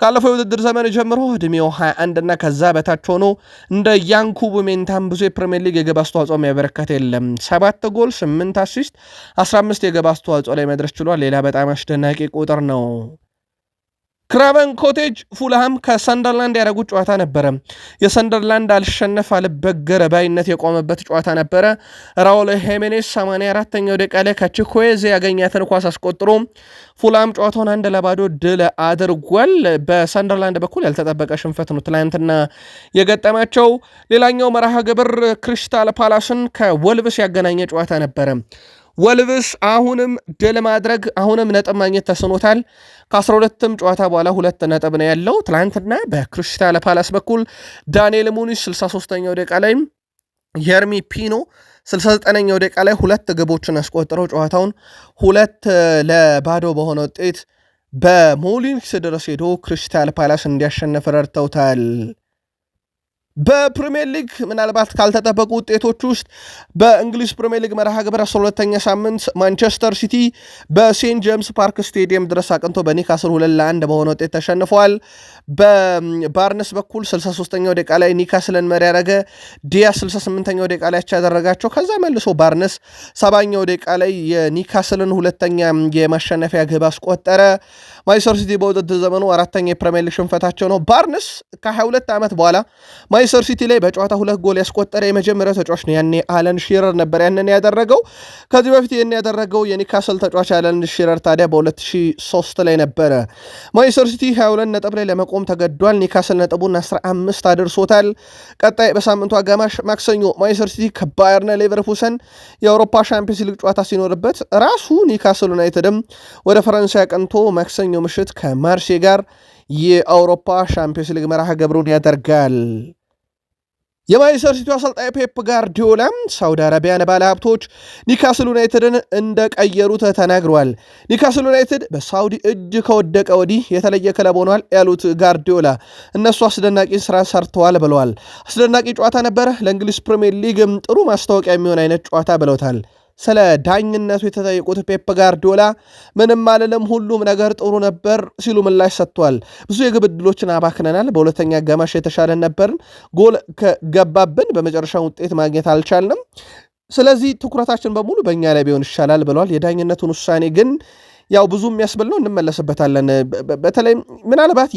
ካለፈው የውድድር ዘመን ጀምሮ እድሜው 21 እና ከዛ በታች ሆኖ እንደ ያንኩቡ ሜንታም ብዙ የፕሪሚየር ሊግ የግብ አስተዋጽኦ የሚያበረከት የለም። 7 ጎል 8 አሲስት 15 የግብ አስተዋጽኦ ላይ መድረስ ችሏል። ሌላ በጣም አስደናቂ ቁጥር ነው። ክራቨን ኮቴጅ ፉልሃም ከሰንደርላንድ ያደረጉት ጨዋታ ነበረ። የሰንደርላንድ አልሸነፍ አልበገረ ባይነት የቆመበት ጨዋታ ነበረ። ራውል ሄሜኔስ 84ኛው ደቂቃ ላይ ከቺኮዜ ያገኛትን ኳስ አስቆጥሮ ፉልሃም ጨዋታውን 1-0 ድል አድርጓል። በሰንደርላንድ በኩል ያልተጠበቀ ሽንፈት ነው ትላንትና የገጠማቸው። ሌላኛው መርሃ ግብር ክሪስታል ፓላስን ከወልቭስ ያገናኘ ጨዋታ ነበረ። ወልቭስ አሁንም ድል ማድረግ አሁንም ነጥብ ማግኘት ተስኖታል። ከ12ም ጨዋታ በኋላ 2 ነጥብ ነው ያለው። ትላንትና በክሪስታል ፓላስ በኩል ዳንኤል ሙኒስ 63ኛው ደቂቃ ላይ የርሚ ፒኖ 69ኛው ደቂቃ ላይ 2 ግቦችን አስቆጥረው ጨዋታውን 2-0 በሆነ ውጤት በሞሊንክስ ድረስ ሄዶ ክሪስታል ፓላስ እንዲያሸንፍ ረድተውታል። በፕሪሚየር ሊግ ምናልባት ካልተጠበቁ ውጤቶች ውስጥ በእንግሊዝ ፕሪሚየር ሊግ መርሃ ግብር 12ኛ ሳምንት ማንቸስተር ሲቲ በሴንት ጄምስ ፓርክ ስቴዲየም ድረስ አቅንቶ በኒካስል 2-1 በሆነ ውጤት ተሸንፏል። በባርነስ በኩል 63ኛው ደቂቃ ላይ ኒካስልን መሪ ያደረገ ዲያስ 68ኛው ደቂቃ ላይ ያደረጋቸው። ከዛ መልሶ ባርነስ 70ኛው ደቂቃ ላይ የኒካስልን ሁለተኛ የማሸነፊያ ግብ አስቆጠረ። ማንቸስተር ሲቲ በውድድር ዘመኑ 4ኛ የፕሪሚየር ሊግ ሽንፈታቸው ነው። ባርነስ ከ22 ዓመት በኋላ ማንቸስተር ሲቲ ላይ በጨዋታ 2 ጎል ያስቆጠረ የመጀመሪያው ተጫዋች ነው። ያኔ አለን ሺረር ነበር ያንን ያደረገው። ከዚህ በፊት ይህን ያደረገው የኒካስል ተጫዋች አለን ሺረር ታዲያ በ2003 ላይ ነበረ። ማንቸስተር ሲቲ 22 ነጥብ ላይ ለመቆም ተገዷል። ኒካስል ነጥቡን 15 አድርሶታል። ቀጣይ በሳምንቱ አጋማሽ ማክሰኞ ማንቸስተር ሲቲ ከባየርና ሌቨርኩሰን የአውሮፓ ሻምፒዮንስ ሊግ ጨዋታ ሲኖርበት ራሱ ኒካስል ዩናይትድም ወደ ፈረንሳይ አቅንቶ ማክሰኞ ምሽት ከማርሴ ጋር የአውሮፓ ሻምፒዮንስ ሊግ መርሃ ግብሩን ያደርጋል። የማንቸስተር ሲቲ አሰልጣኝ ፔፕ ጋርዲዮላ ሳውዲ አረቢያን ባለሀብቶች ኒካስል ዩናይትድን እንደቀየሩት ተናግረዋል። ኒካስል ዩናይትድ በሳውዲ እጅ ከወደቀ ወዲህ የተለየ ክለብ ሆኗል ያሉት ጋርዲዮላ እነሱ አስደናቂ ስራ ሰርተዋል ብለዋል። አስደናቂ ጨዋታ ነበረ፣ ለእንግሊዝ ፕሪሚየር ሊግ ጥሩ ማስታወቂያ የሚሆን አይነት ጨዋታ ብለውታል። ስለ ዳኝነቱ የተጠየቁት ፔፕ ጋርዲዮላ ምንም አልልም፣ ሁሉም ነገር ጥሩ ነበር ሲሉ ምላሽ ሰጥቷል። ብዙ የግብ ዕድሎችን አባክነናል፣ በሁለተኛ አጋማሽ የተሻለን ነበርን፣ ጎል ከገባብን በመጨረሻ ውጤት ማግኘት አልቻልንም፣ ስለዚህ ትኩረታችን በሙሉ በእኛ ላይ ቢሆን ይሻላል ብለዋል። የዳኝነቱን ውሳኔ ግን ያው ብዙ የሚያስብል ነው፣ እንመለስበታለን። በተለይ ምናልባት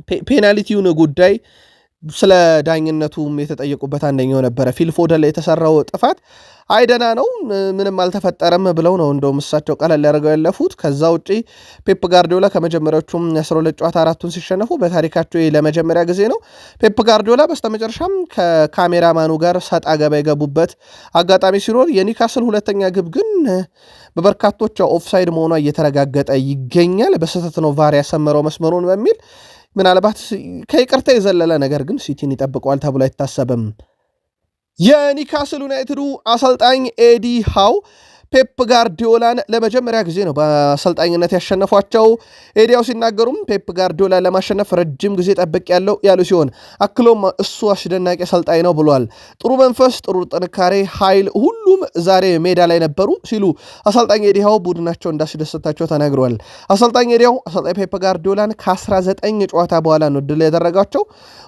የፔናልቲውን ጉዳይ ስለ ዳኝነቱም የተጠየቁበት አንደኛው ነበረ። ፊል ፎደን ላይ የተሰራው ጥፋት አይደና ነው ምንም አልተፈጠረም ብለው ነው እንደውም እሳቸው ቀለል ያደርገው ያለፉት። ከዛ ውጪ ፔፕ ጋርዲዮላ ከመጀመሪያዎቹም 12 ጨዋታ 4ቱን ሲሸነፉ በታሪካቸው ለመጀመሪያ ጊዜ ነው። ፔፕ ጋርዲዮላ በስተመጨረሻም ከካሜራማኑ ጋር ሰጣ ገባ የገቡበት አጋጣሚ ሲኖር የኒካስል ሁለተኛ ግብ ግን በበርካቶች ኦፍሳይድ መሆኗ እየተረጋገጠ ይገኛል። በስህተት ነው ቫር ያሰመረው መስመሩን በሚል ምናልባት ከይቅርታ የዘለለ ነገር ግን ሲቲን ይጠብቀዋል ተብሎ አይታሰብም። የኒካስል ዩናይትዱ አሰልጣኝ ኤዲ ሃው ፔፕ ጋርዲዮላን ለመጀመሪያ ጊዜ ነው በአሰልጣኝነት ያሸነፏቸው። ኤዲያው ሲናገሩም ፔፕ ጋርዲዮላን ለማሸነፍ ረጅም ጊዜ ጠብቅ ያሉ ሲሆን አክሎም እሱ አስደናቂ አሰልጣኝ ነው ብሏል። ጥሩ መንፈስ፣ ጥሩ ጥንካሬ፣ ኃይል ሁሉም ዛሬ ሜዳ ላይ ነበሩ ሲሉ አሰልጣኝ ኤዲያው ቡድናቸው እንዳስደሰታቸው ተናግረዋል። አሰልጣኝ ኤዲያው አሰልጣኝ ፔፕ ጋርዲዮላን ከ19 ጨዋታ በኋላ ነው ድል ያደረጋቸው።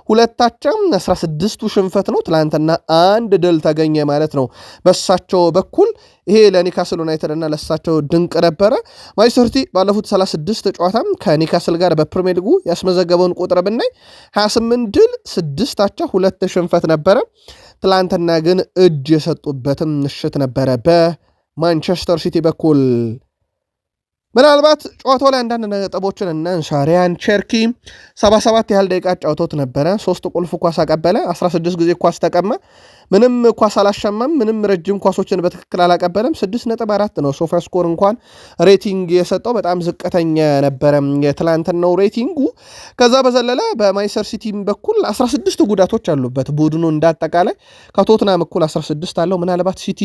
ሁለታቸው 16ቱ ሽንፈት ነው። ትላንትና 1 ድል ተገኘ ማለት ነው በሳቸው በኩል። ይሄ ለኒካስል ዩናይትድ እና ለሳቸው ድንቅ ነበረ። ማንቸስተር ሲቲ ባለፉት 36 ጨዋታም ከኒካስል ጋር በፕሪሚየር ሊጉ ያስመዘገበውን ቁጥር ብናይ 28 ድል፣ 6 አቻ፣ 2 ሽንፈት ነበረ። ትላንትና ግን እጅ የሰጡበትም ምሽት ነበረ በማንቸስተር ሲቲ በኩል። ምናልባት ጨዋታው ላይ አንዳንድ ነጥቦችን እናንሳ። ሪያን ቸርኪ 77 ያህል ደቂቃ ጫውቶት ነበረ። 3 ቁልፍ ኳስ አቀበለ፣ 16 ጊዜ ኳስ ተቀማ። ምንም ኳስ አላሻማም፣ ምንም ረጅም ኳሶችን በትክክል አላቀበለም። 6.4 ነው ሶፋ ስኮር እንኳን ሬቲንግ የሰጠው በጣም ዝቅተኛ ነበረ የትላንትናው ሬቲንጉ። ከዛ በዘለለ በማንቸስተር ሲቲ በኩል 16 ጉዳቶች አሉበት ቡድኑ እንዳጠቃላይ ከቶትናም እኩል 16 አለው። ምናልባት ሲቲ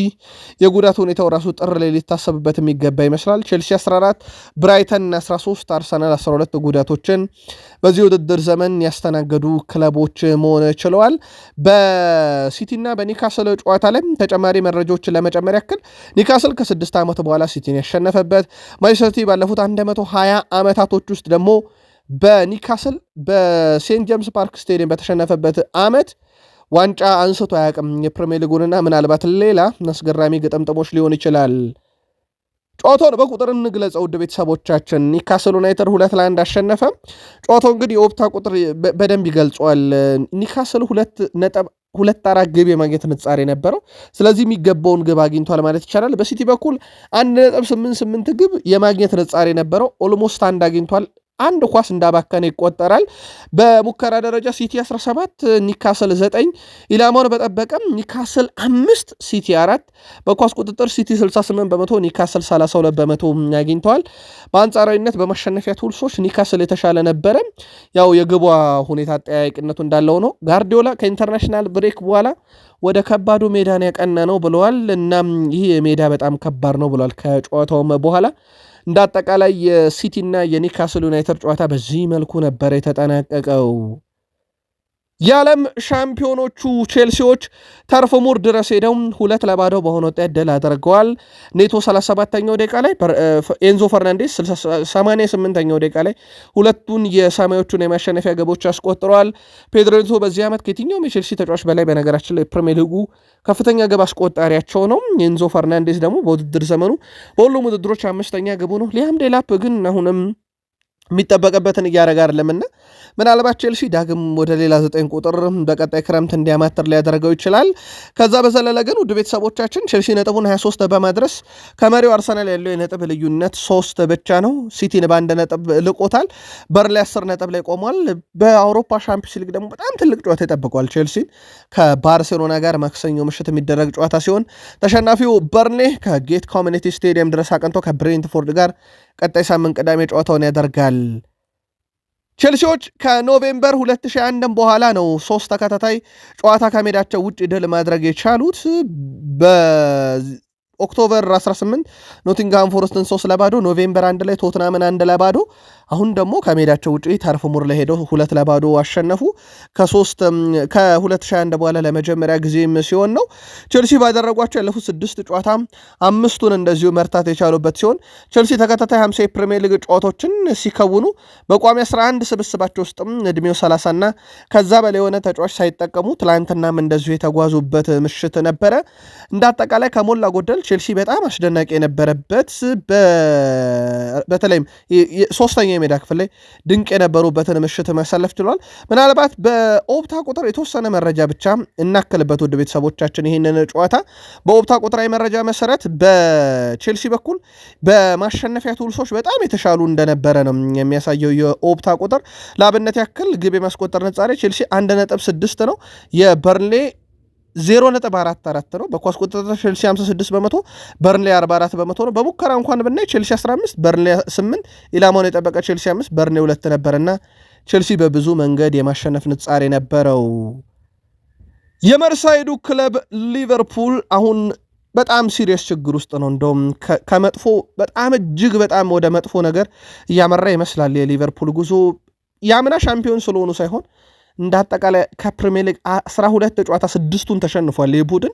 የጉዳት ሁኔታው ራሱ ጥር ላይ ሊታሰብበት የሚገባ ይመስላል። ቼልሲ 14፣ ብራይተን 13፣ አርሰናል 12 ጉዳቶችን በዚህ ውድድር ዘመን ያስተናገዱ ክለቦች መሆን ችለዋል። በሲቲና በኒካስል ጨዋታ ላይ ተጨማሪ መረጃዎችን ለመጨመር ያክል ኒካስል ከ6 ዓመት በኋላ ሲቲን ያሸነፈበት፣ ማንቸስተር ሲቲ ባለፉት 120 ዓመታቶች ውስጥ ደግሞ በኒካስል በሴንት ጄምስ ፓርክ ስቴዲየም በተሸነፈበት ዓመት ዋንጫ አንስቶ አያውቅም የፕሪሚየር ሊጉንና ምናልባት ሌላ አስገራሚ ግጥምጥሞች ሊሆን ይችላል። ጨዋታውን በቁጥር እንግለጸው ውድ ቤተሰቦቻችን። ኒካስል ዩናይትድ 2-1 አሸነፈ። ጨዋታው እንግዲህ የኦፕታ ቁጥር በደንብ ይገልጸዋል። ኒካስል 2.4 ግብ የማግኘት ንጻሬ ነበረው። ስለዚህ የሚገባውን ግብ አግኝቷል ማለት ይቻላል። በሲቲ በኩል 1.88 ግብ የማግኘት ንጻሬ ነበረው። ኦልሞስት አንድ አግኝቷል። አንድ ኳስ እንዳባከነ ይቆጠራል። በሙከራ ደረጃ ሲቲ 17 ኒካስል 9 ኢላማውን በጠበቀም ኒካስል 5 ሲቲ 4 በኳስ ቁጥጥር ሲቲ 68 በመቶ ኒካስል 32 በመቶ አግኝተዋል። በአንጻራዊነት በማሸነፊያ ቱልሶች ኒካስል የተሻለ ነበረ። ያው የግቧ ሁኔታ አጠያያቂነቱ እንዳለው ነው። ጋርዲዮላ ከኢንተርናሽናል ብሬክ በኋላ ወደ ከባዱ ሜዳን ያቀና ነው ብለዋል። እናም ይህ ሜዳ በጣም ከባድ ነው ብለዋል ከጨዋታውም በኋላ። እንደ አጠቃላይ የሲቲና የኒካስል ዩናይትድ ጨዋታ በዚህ መልኩ ነበር የተጠናቀቀው። የዓለም ሻምፒዮኖቹ ቼልሲዎች ተርፍ ሙር ድረስ ሄደው 2-0 በሆነ ውጤት ድል አድርገዋል። ኔቶ 37ኛው ደቂቃ ላይ፣ ኤንዞ ፈርናንዴስ 88ኛው ደቂቃ ላይ ሁለቱን የሰማዮቹን የማሸነፊያ ግቦች አስቆጥረዋል። ፔድሮ ኔቶ በዚህ ዓመት ከየትኛውም የቼልሲ ተጫዋች በላይ በነገራችን ላይ ፕሪሚየር ሊጉ ከፍተኛ ግብ አስቆጣሪያቸው ነው። ኤንዞ ፈርናንዴስ ደግሞ በውድድር ዘመኑ በሁሉም ውድድሮች 5ኛ ግቡ ነው። ሊያም ዴላፕ ግን አሁንም የሚጠበቅበትን እያደረገ አይደለምና ምናልባት ቼልሲ ዳግም ወደ ሌላ 9 ቁጥር በቀጣይ ክረምት እንዲያማትር ሊያደርገው ይችላል። ከዛ በዘለለ ግን ውድ ቤተሰቦቻችን ቼልሲ ነጥቡን 23 በማድረስ ከመሪው አርሰናል ያለው የነጥብ ልዩነት 3 ብቻ ነው። ሲቲን በ1 ነጥብ ልቆታል። በርንሌ 10 ነጥብ ላይ ቆሟል። በአውሮፓ ሻምፒዮንስ ሊግ ደግሞ በጣም ትልቅ ጨዋታ ይጠብቋል። ቼልሲን ከባርሴሎና ጋር ማክሰኞ ምሽት የሚደረግ ጨዋታ ሲሆን ተሸናፊው በርንሌ ከጌት ኮሚኒቲ ስቴዲየም ድረስ አቅንቶ ከብሬንትፎርድ ጋር ቀጣይ ሳምንት ቅዳሜ ጨዋታውን ያደርጋል። ቼልሲዎች ከኖቬምበር 2001 በኋላ ነው 3 ተከታታይ ጨዋታ ከሜዳቸው ውጭ ድል ማድረግ የቻሉት። በኦክቶበር 18 ኖቲንግሃም ፎረስትን 3-0፣ ኖቬምበር 1 ላይ ቶትናምን 1-0፣ አሁን ደግሞ ከሜዳቸው ውጭ ተርፍ ሙር ላይ ሄደው 2-0 አሸነፉ። ከ2001 በኋላ ለመጀመሪያ ጊዜም ሲሆን ነው። ቼልሲ ባደረጓቸው ያለፉት 6 ጨዋታ 5ቱን እንደዚሁ መርታት የቻሉበት ሲሆን ቼልሲ ተከታታይ 50 የፕሪሚየር ሊግ ጨዋታዎችን ሲከውኑ በቋሚ 11 ስብስባቸው ውስጥም እድሜው 30 እና ከዛ በላይ የሆነ ተጫዋች ሳይጠቀሙ ትላንትናም እንደዚሁ የተጓዙበት ምሽት ነበረ። እንደ አጠቃላይ ከሞላ ጎደል ቼልሲ በጣም አስደናቂ የነበረበት በተለይም ሶስተኛ የሜዳ ክፍል ላይ ድንቅ የነበሩበትን ምሽት ማሳለፍ ችሏል። ምናልባት በኦፕታ ቁጥር የተወሰነ መረጃ ብቻ እናክልበት ውድ ቤተሰቦቻችን። ይህንን ጨዋታ በኦፕታ ቁጥራዊ መረጃ መሰረት በቼልሲ በኩል በማሸነፊያ ቱልሶች በጣም የተሻሉ እንደነበረ ነው የሚያሳየው የኦፕታ ቁጥር። ለአብነት ያክል ግብ የማስቆጠር ነጻሬ ቼልሲ 1.6 ነው። የበርንሌ 0.44 ነው። በኳስ ቁጥጥር ቼልሲ 56 በመቶ፣ በርንሌ 44 በመቶ ነው። በሙከራ እንኳን ብናይ ቼልሲ 15 በርንሌ 8፣ ኢላማውን የጠበቀ ቼልሲ 5 በርንሌ 2 ነበርና ቼልሲ በብዙ መንገድ የማሸነፍ ንጻሬ ነበረው። የመርሳይዱ ክለብ ሊቨርፑል አሁን በጣም ሲሪየስ ችግር ውስጥ ነው። እንደውም ከመጥፎ በጣም እጅግ በጣም ወደ መጥፎ ነገር እያመራ ይመስላል። የሊቨርፑል ጉዞ የአምና ሻምፒዮን ስለሆኑ ሳይሆን እንደ አጠቃላይ ከፕሪሚየር ሊግ 12 ጨዋታ 6ቱን ተሸንፏል። ይህ ቡድን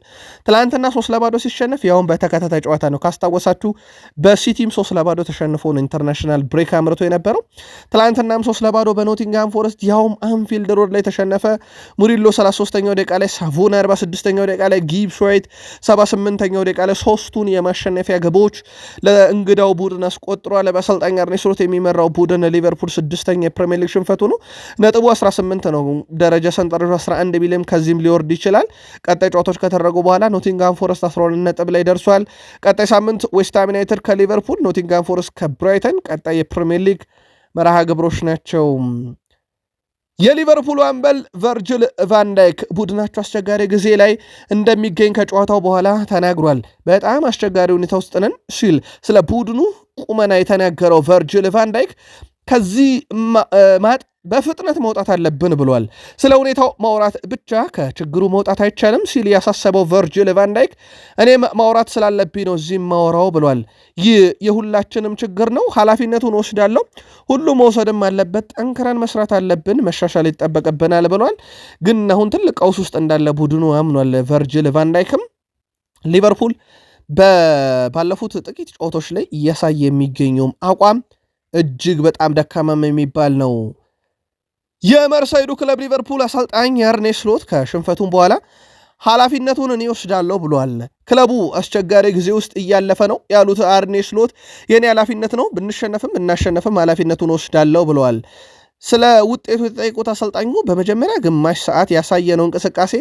ትላንትና 3-0 ሲሸነፍ ያውን በተከታታይ ጨዋታ ነው። ካስታወሳችሁ በሲቲም 3-0 ተሸንፎ ነው ኢንተርናሽናል ብሬክ አምርቶ የነበረው። ትላንትናም 3-0 በኖቲንግሃም ፎረስት ያውም አንፊልድ ሮድ ላይ ተሸነፈ። ሙሪሎ 33ኛው ደቂቃ ላይ፣ ሳቮን 46ኛው ደቂቃ ላይ፣ ጊብስ ዋይት 78ኛው ደቂቃ ላይ 3ቱን የማሸነፊያ ግቦች ለእንግዳው ቡድን አስቆጥሯል። በአሰልጣኝ አርኔ ስሎት የሚመራው ቡድን ሊቨርፑል 6ኛ የፕሪሚየር ሊግ ሽንፈቱ ነው። ነጥቡ 18 ነው። ደረጃ ሰንጠረዡ 11 ቢልም ከዚህም ሊወርድ ይችላል። ቀጣይ ጨዋታዎች ከተደረጉ በኋላ ኖቲንግሃም ፎረስት 12 ነጥብ ላይ ደርሷል። ቀጣይ ሳምንት ዌስትሃም ዩናይትድ ከሊቨርፑል፣ ኖቲንግሃም ፎረስት ከብራይተን ቀጣይ የፕሪሚየር ሊግ መርሃ ግብሮች ናቸው። የሊቨርፑል አምበል ቨርጅል ቫንዳይክ ቡድናቸው አስቸጋሪ ጊዜ ላይ እንደሚገኝ ከጨዋታው በኋላ ተናግሯል። በጣም አስቸጋሪ ሁኔታ ውስጥ ነን ሲል ስለ ቡድኑ ቁመና የተናገረው ቨርጅል ቫንዳይክ ከዚህ ማጥ በፍጥነት መውጣት አለብን ብሏል። ስለ ሁኔታው ማውራት ብቻ ከችግሩ መውጣት አይቻልም ሲል ያሳሰበው ቨርጅል ቫንዳይክ እኔ ማውራት ስላለብኝ ነው እዚህ ማውራው ብሏል። ይህ የሁላችንም ችግር ነው፣ ኃላፊነቱን ወስዳለሁ፣ ሁሉ መውሰድም አለበት፣ ጠንክረን መስራት አለብን፣ መሻሻል ይጠበቅብናል ብሏል። ግን አሁን ትልቅ ቀውስ ውስጥ እንዳለ ቡድኑ አምኗል። ቨርጅል ቫንዳይክም ሊቨርፑል ባለፉት ጥቂት ጨዋታዎች ላይ እያሳየ የሚገኘውም አቋም እጅግ በጣም ደካማም የሚባል ነው። የመርሳይዱ ክለብ ሊቨርፑል አሰልጣኝ አርኔ ስሎት ከሽንፈቱም በኋላ ኃላፊነቱን እኔ ወስዳለሁ ብሏል። ክለቡ አስቸጋሪ ጊዜ ውስጥ እያለፈ ነው ያሉት አርኔ ስሎት የኔ ኃላፊነት ነው፣ ብንሸነፍም እናሸነፍም ኃላፊነቱን ወስዳለሁ ብለዋል። ስለ ውጤቱ የተጠየቁት አሰልጣኙ በመጀመሪያ ግማሽ ሰዓት ያሳየነው እንቅስቃሴ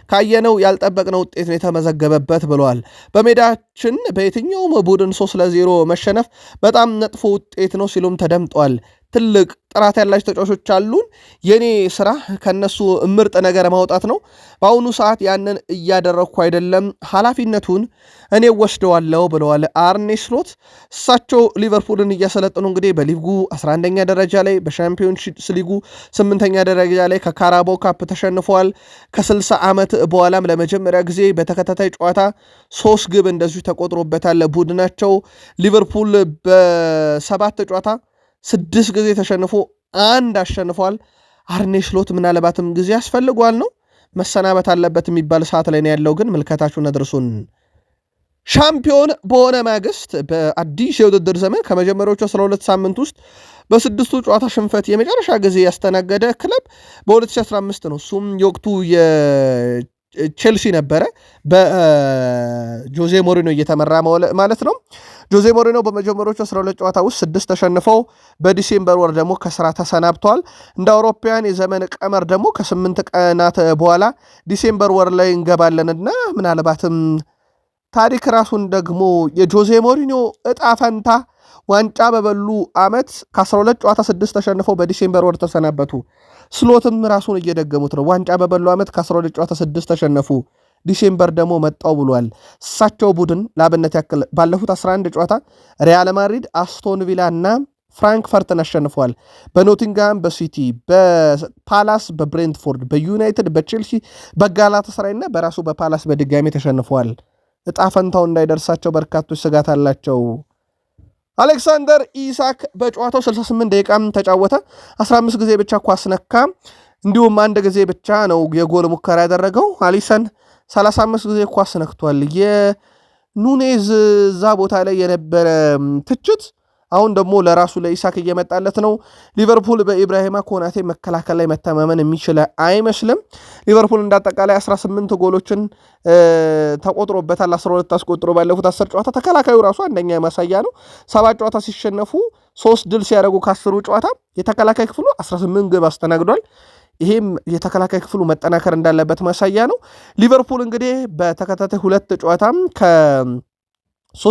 ካየነው ያልጠበቅነው ውጤት ነው የተመዘገበበት ብለዋል። በሜዳችን በየትኛውም ቡድን 3-0 መሸነፍ በጣም መጥፎ ውጤት ነው ሲሉም ተደምጧል። ትልቅ ጥራት ያላቸው ተጫዋቾች አሉን። የኔ ስራ ከነሱ ምርጥ ነገር ማውጣት ነው። በአሁኑ ሰዓት ያንን እያደረግኩ አይደለም፣ ኃላፊነቱን እኔ ወስደዋለሁ ብለዋል አርኔ ስሎት። እሳቸው ሊቨርፑልን እያሰለጥኑ እንግዲህ በሊጉ 11ኛ ደረጃ ላይ፣ በሻምፒዮንስ ሊጉ 8ኛ ደረጃ ላይ ከካራባው ካፕ ተሸንፈዋል። ከ60 ዓመት በኋላም ለመጀመሪያ ጊዜ በተከታታይ ጨዋታ 3 ግብ እንደዚሁ ተቆጥሮበታል ቡድናቸው። ሊቨርፑል በ7 ጨዋታ 6 ጊዜ ተሸንፎ 1 አሸንፏል። አርኔ ስሎት ምናልባትም ጊዜ ያስፈልጓል ነው መሰናበት አለበት የሚባል ሰዓት ላይ ነው ያለው። ግን ምልከታችሁን አድርሱን። ሻምፒዮን በሆነ ማግስት በአዲስ የውድድር ዘመን ከመጀመሪያዎቹ 12 ሳምንት ውስጥ በስድስቱ ጨዋታ ሽንፈት የመጨረሻ ጊዜ ያስተናገደ ክለብ በ2015 ነው። እሱም የወቅቱ ቼልሲ ነበረ፣ በጆዜ ሞሪኖ እየተመራ ማለት ነው። ጆዜ ሞሪኖ በመጀመሪያዎቹ 12 ጨዋታ ውስጥ 6 ተሸንፈው በዲሴምበር ወር ደግሞ ከስራ ተሰናብተዋል። እንደ አውሮፓውያን የዘመን ቀመር ደግሞ ከ8 ቀናት በኋላ ዲሴምበር ወር ላይ እንገባለንና ምናልባትም ታሪክ ራሱን ደግሞ የጆዜ ሞሪኖ እጣ ፈንታ ዋንጫ በበሉ ዓመት ከ12 ጨዋታ 6 ተሸንፈው በዲሴምበር ወር ተሰናበቱ። ስሎትም ራሱን እየደገሙት ነው። ዋንጫ በበሉ ዓመት ከ12 ጨዋታ 6 ተሸነፉ፣ ዲሴምበር ደግሞ መጣው ብሏል። እሳቸው ቡድን ለአብነት ያክል ባለፉት 11 ጨዋታ ሪያል ማድሪድ፣ አስቶን ቪላ እና ፍራንክፈርትን አሸንፈዋል። በኖቲንግሃም፣ በሲቲ፣ በፓላስ፣ በብሬንትፎርድ፣ በዩናይትድ፣ በቼልሲ፣ በጋላታሳራይ እና በራሱ በፓላስ በድጋሚ ተሸንፈዋል። እጣ ፈንታው እንዳይደርሳቸው በርካቶች ስጋት አላቸው። አሌክሳንደር ኢሳክ በጨዋታው 68 ደቂቃም ተጫወተ። 15 ጊዜ ብቻ ኳስ ነካ፣ እንዲሁም 1 ጊዜ ብቻ ነው የጎል ሙከራ ያደረገው። አሊሰን 35 ጊዜ ኳስ ነክቷል። የኑኔዝ እዛ ቦታ ላይ የነበረ ትችት አሁን ደግሞ ለራሱ ለኢሳክ እየመጣለት ነው። ሊቨርፑል በኢብራሂማ ኮናቴ መከላከል ላይ መተማመን የሚችል አይመስልም። ሊቨርፑል እንዳጠቃላይ 18 ጎሎችን ተቆጥሮበታል። 12 አስቆጥሮ ባለፉት 10 ጨዋታ። ተከላካዩ ራሱ አንደኛ ማሳያ ነው። 7 ጨዋታ ሲሸነፉ 3 ድል ሲያደርጉ ከ10 ጨዋታ የተከላካይ ክፍሉ 18 ግብ አስተናግዷል። ይሄም የተከላካይ ክፍሉ መጠናከር እንዳለበት ማሳያ ነው። ሊቨርፑል እንግዲህ በተከታታይ 2 ጨዋታም ከ3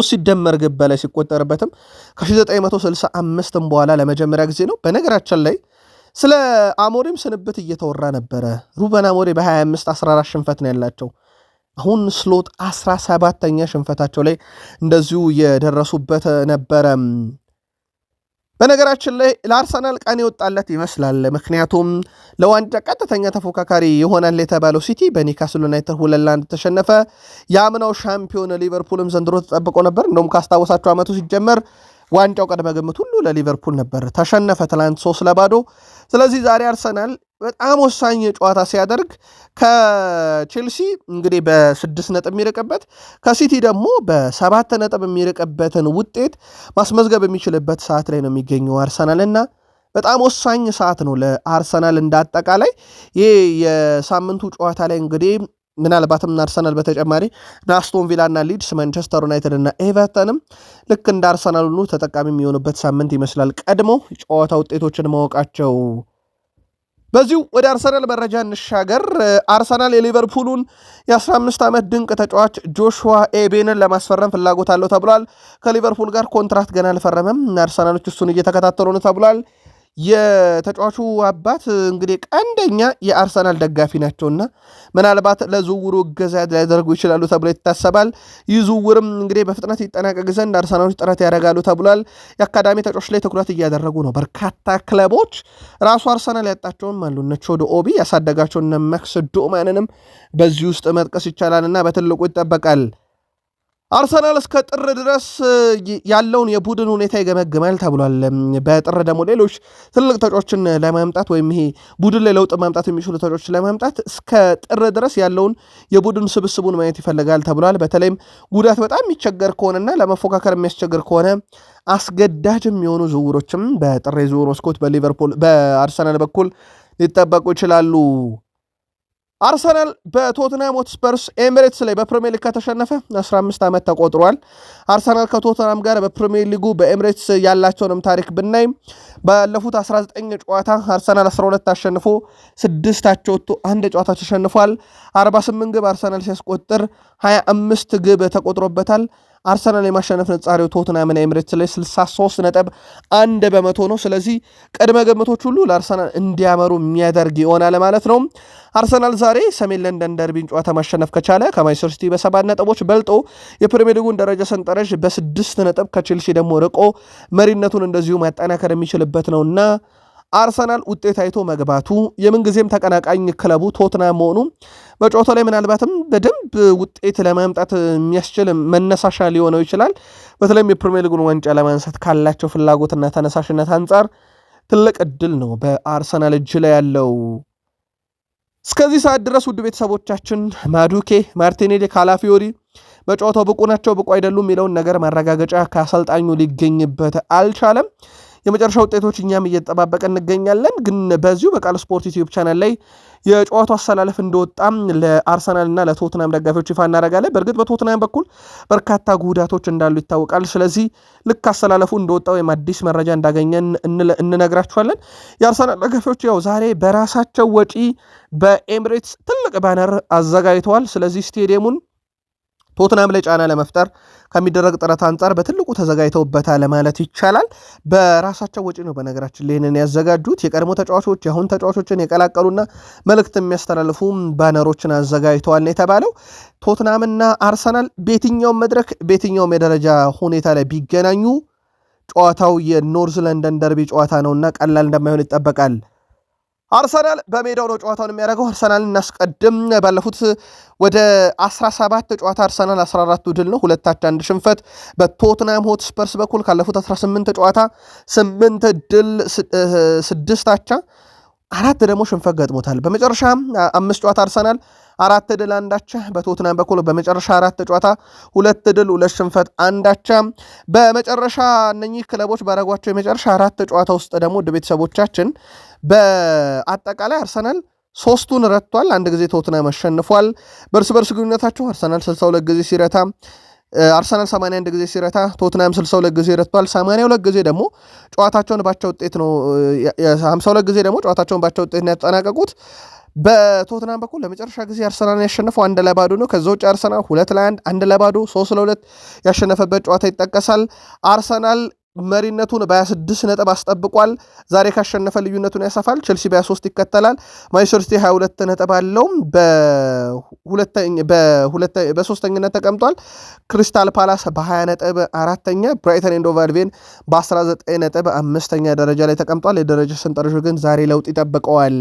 ሲደመር ግብ በላይ ሲቆጠርበትም ከ1965 በኋላ ለመጀመሪያ ጊዜ ነው። በነገራችን ላይ ስለ አሞሪም ስንብት እየተወራ ነበረ። ሩበን አሞሪም በ25 14 ሽንፈት ነው ያላቸው። አሁን ስሎት 17ኛ ሽንፈታቸው ላይ እንደዚሁ የደረሱበት ነበረ። በነገራችን ላይ ለአርሰናል ቀን የወጣለት ይመስላል። ምክንያቱም ለዋንጫ ቀጥተኛ ተፎካካሪ ይሆናል የተባለው ሲቲ በኒውካስል ዩናይትድ 2-1 ተሸነፈ። የአምናው ሻምፒዮን ሊቨርፑልም ዘንድሮ ተጠብቆ ነበር። እንደውም ካስታወሳቸው ዓመቱ ሲጀመር ዋንጫው ቀድመ ግምት ሁሉ ለሊቨርፑል ነበር። ተሸነፈ ትላንት 3-0። ስለዚህ ዛሬ አርሰናል በጣም ወሳኝ ጨዋታ ሲያደርግ ከቼልሲ እንግዲህ በ6 ነጥብ የሚርቅበት ከሲቲ ደግሞ በ7 ነጥብ የሚርቅበትን ውጤት ማስመዝገብ የሚችልበት ሰዓት ላይ ነው የሚገኘው አርሰናል እና በጣም ወሳኝ ሰዓት ነው ለአርሰናል እንዳጠቃላይ። ይህ የሳምንቱ ጨዋታ ላይ እንግዲህ ምናልባትም አርሰናል በተጨማሪ አስቶን ቪላ እና ሊድስ፣ ማንቸስተር ዩናይትድ እና ኤቨርተንም ልክ እንደ አርሰናል ሁሉ ተጠቃሚ የሚሆኑበት ሳምንት ይመስላል ቀድሞ ጨዋታ ውጤቶችን ማወቃቸው። በዚሁ ወደ አርሰናል መረጃ እንሻገር። አርሰናል የሊቨርፑሉን የ15 ዓመት ድንቅ ተጫዋች ጆሹዋ ኤቤንን ለማስፈረም ፍላጎት አለው ተብሏል። ከሊቨርፑል ጋር ኮንትራት ገና አልፈረመም። አርሰናሎች እሱን እየተከታተሉ ነው ተብሏል። የተጫዋቹ አባት እንግዲህ ቀንደኛ የአርሰናል ደጋፊ ናቸውና ምናልባት ለዝውውሩ እገዛ ሊያደርጉ ይችላሉ ተብሎ ይታሰባል። ይህ ዝውውርም እንግዲህ በፍጥነት ይጠናቀቅ ዘንድ አርሰናሎች ጥረት ያደርጋሉ ተብሏል። የአካዳሚ ተጫዋች ላይ ትኩረት እያደረጉ ነው በርካታ ክለቦች። ራሱ አርሰናል ያጣቸውም አሉ። እነ ቾዶ ኦቢ ያሳደጋቸው እነ ማክስ ዶማንንም በዚህ ውስጥ መጥቀስ ይቻላልና በትልቁ ይጠበቃል። አርሰናል እስከ ጥር ድረስ ያለውን የቡድን ሁኔታ ይገመግማል ተብሏል። በጥር ደግሞ ሌሎች ትልቅ ተጫዋቾችን ለማምጣት ወይም ይሄ ቡድን ላይ ለውጥ ማምጣት የሚችሉ ተጫዋቾችን ለማምጣት እስከ ጥር ድረስ ያለውን የቡድን ስብስቡን ማየት ይፈልጋል ተብሏል። በተለይም ጉዳት በጣም የሚቸገር ከሆነና ለመፎካከር የሚያስቸግር ከሆነ አስገዳጅ የሚሆኑ ዝውውሮችም በጥር የዝውውር መስኮት በአርሰናል በኩል ሊጠበቁ ይችላሉ። አርሰናል በቶትናም ሆትስፐርስ ኤሚሬትስ ላይ በፕሪሚየር ሊግ ከተሸነፈ 15 ዓመት ተቆጥሯል። አርሰናል ከቶትናም ጋር በፕሪሚየር ሊጉ በኤሚሬትስ ያላቸውንም ታሪክ ብናይ ባለፉት 19 ጨዋታ አርሰናል 12 አሸንፎ 6 አቻ ወጥቶ አንድ ጨዋታ ተሸንፏል። 48 ግብ አርሰናል ሲያስቆጥር 25 ግብ ተቆጥሮበታል። አርሰናል የማሸነፍ ነጻሪው ቶትናምን ኤሚሬትስ ላይ 63.1% ነው። ስለዚህ ቅድመ ግምቶች ሁሉ ለአርሰናል እንዲያመሩ የሚያደርግ ይሆናል ማለት ነው። አርሰናል ዛሬ ሰሜን ለንደን ደርቢን ጨዋታ ማሸነፍ ከቻለ ከማንቸስተር ሲቲ በ7 ነጥቦች በልጦ የፕሪሚየር ሊጉን ደረጃ ሰንጠረዥ በ6 ነጥብ ከቼልሲ ደግሞ ርቆ መሪነቱን እንደዚሁ ማጠናከር የሚችልበት ነውና አርሰናል ውጤት አይቶ መግባቱ የምንጊዜም ተቀናቃኝ ክለቡ ቶትናም መሆኑ በጨዋታው ላይ ምናልባትም በደንብ ውጤት ለማምጣት የሚያስችል መነሳሻ ሊሆነው ይችላል። በተለይም የፕሪሚየር ሊጉን ዋንጫ ለማንሳት ካላቸው ፍላጎትና ተነሳሽነት አንጻር ትልቅ እድል ነው በአርሰናል እጅ ላይ ያለው። እስከዚህ ሰዓት ድረስ ውድ ቤተሰቦቻችን ማዱኬ፣ ማርቲኔሊ፣ ካላፊዮሪ በጨዋታው ብቁ ናቸው ብቁ አይደሉም የሚለውን ነገር ማረጋገጫ ከአሰልጣኙ ሊገኝበት አልቻለም። የመጨረሻ ውጤቶች እኛም እየተጠባበቀ እንገኛለን። ግን በዚሁ በቃል ስፖርት ዩቲዩብ ቻናል ላይ የጨዋታው አሰላለፍ እንደወጣም ለአርሰናልና ለቶትናም ደጋፊዎች ይፋ እናደርጋለን። በእርግጥ በቶትናም በኩል በርካታ ጉዳቶች እንዳሉ ይታወቃል። ስለዚህ ልክ አሰላለፉ እንደወጣው ወይም አዲስ መረጃ እንዳገኘን እንነግራችኋለን። የአርሰናል ደጋፊዎች ያው ዛሬ በራሳቸው ወጪ በኤሚሬትስ ትልቅ ባነር አዘጋጅተዋል። ስለዚህ ስቴዲየሙን ቶትናም ላይ ጫና ለመፍጠር ከሚደረግ ጥረት አንጻር በትልቁ ተዘጋጅተውበታል ማለት ይቻላል። በራሳቸው ወጪ ነው በነገራችን ላይ ይህንን ያዘጋጁት። የቀድሞ ተጫዋቾች የአሁን ተጫዋቾችን የቀላቀሉና መልእክት የሚያስተላልፉ ባነሮችን አዘጋጅተዋል ነው የተባለው። ቶትናምና አርሰናል በየትኛውም መድረክ በየትኛውም የደረጃ ሁኔታ ላይ ቢገናኙ ጨዋታው የኖርዝ ለንደን ደርቢ ጨዋታ ነውና ቀላል እንደማይሆን ይጠበቃል። አርሰናል በሜዳው ነው ጨዋታውን የሚያደርገው። አርሰናል እናስቀድም። ባለፉት ወደ 17 ጨዋታ አርሰናል 14 ድል ነው፣ 2 አቻ 1 ሽንፈት። በቶትናም ሆትስፐርስ በኩል ካለፉት 18 ጨዋታ 8 ድል 6 አቻ 4 ደግሞ ሽንፈት ገጥሞታል። በመጨረሻ 5 ጨዋታ አርሰናል 4 ድል 1 አቻ። በቶትናም በኩል በመጨረሻ 4 ጨዋታ 2 ድል 2 ሽንፈት 1 አቻ። በመጨረሻ እነኚህ ክለቦች ባረጓቸው የመጨረሻ 4 ጨዋታ ውስጥ ደግሞ ውድ ቤተሰቦቻችን በአጠቃላይ አርሰናል 3ቱን ረቷል። 1 ጊዜ ቶትናም አሸንፏል። በእርስ በርስ ግንኙነታቸው አርሰናል 62 ጊዜ ሲረታ አርሰናል 81 ጊዜ ሲረታ ቶትናም 62 ጊዜ ረቷል። 82 ጊዜ ደግሞ ጨዋታቸውን ባቻ ውጤት ነው 52 ጊዜ ደግሞ ጨዋታቸውን ባቻ ውጤት ነው ያጠናቀቁት። በቶትናም በኩል ለመጨረሻ ጊዜ አርሰናልን ያሸነፈው 1-2 ነው። ከዛ ውጭ አርሰናል 2-1፣ 1-2፣ 3-2 ያሸነፈበት ጨዋታ ይጠቀሳል። አርሰናል መሪነቱን በ26 ነጥብ አስጠብቋል። ዛሬ ካሸነፈ ልዩነቱን ያሰፋል። ቼልሲ በ23 ይከተላል። ማንቸስተር ሲቲ 22 ነጥብ አለው፣ በሶስተኝነት ተቀምጧል። ክሪስታል ፓላስ በ20 ነጥብ አራተኛ፣ ብራይተን ኤንድ ሆቭ አልቢዮን በ19 ነጥብ 5ኛ ደረጃ ላይ ተቀምጧል። የደረጃ ሰንጠረዡ ግን ዛሬ ለውጥ ይጠብቀዋል።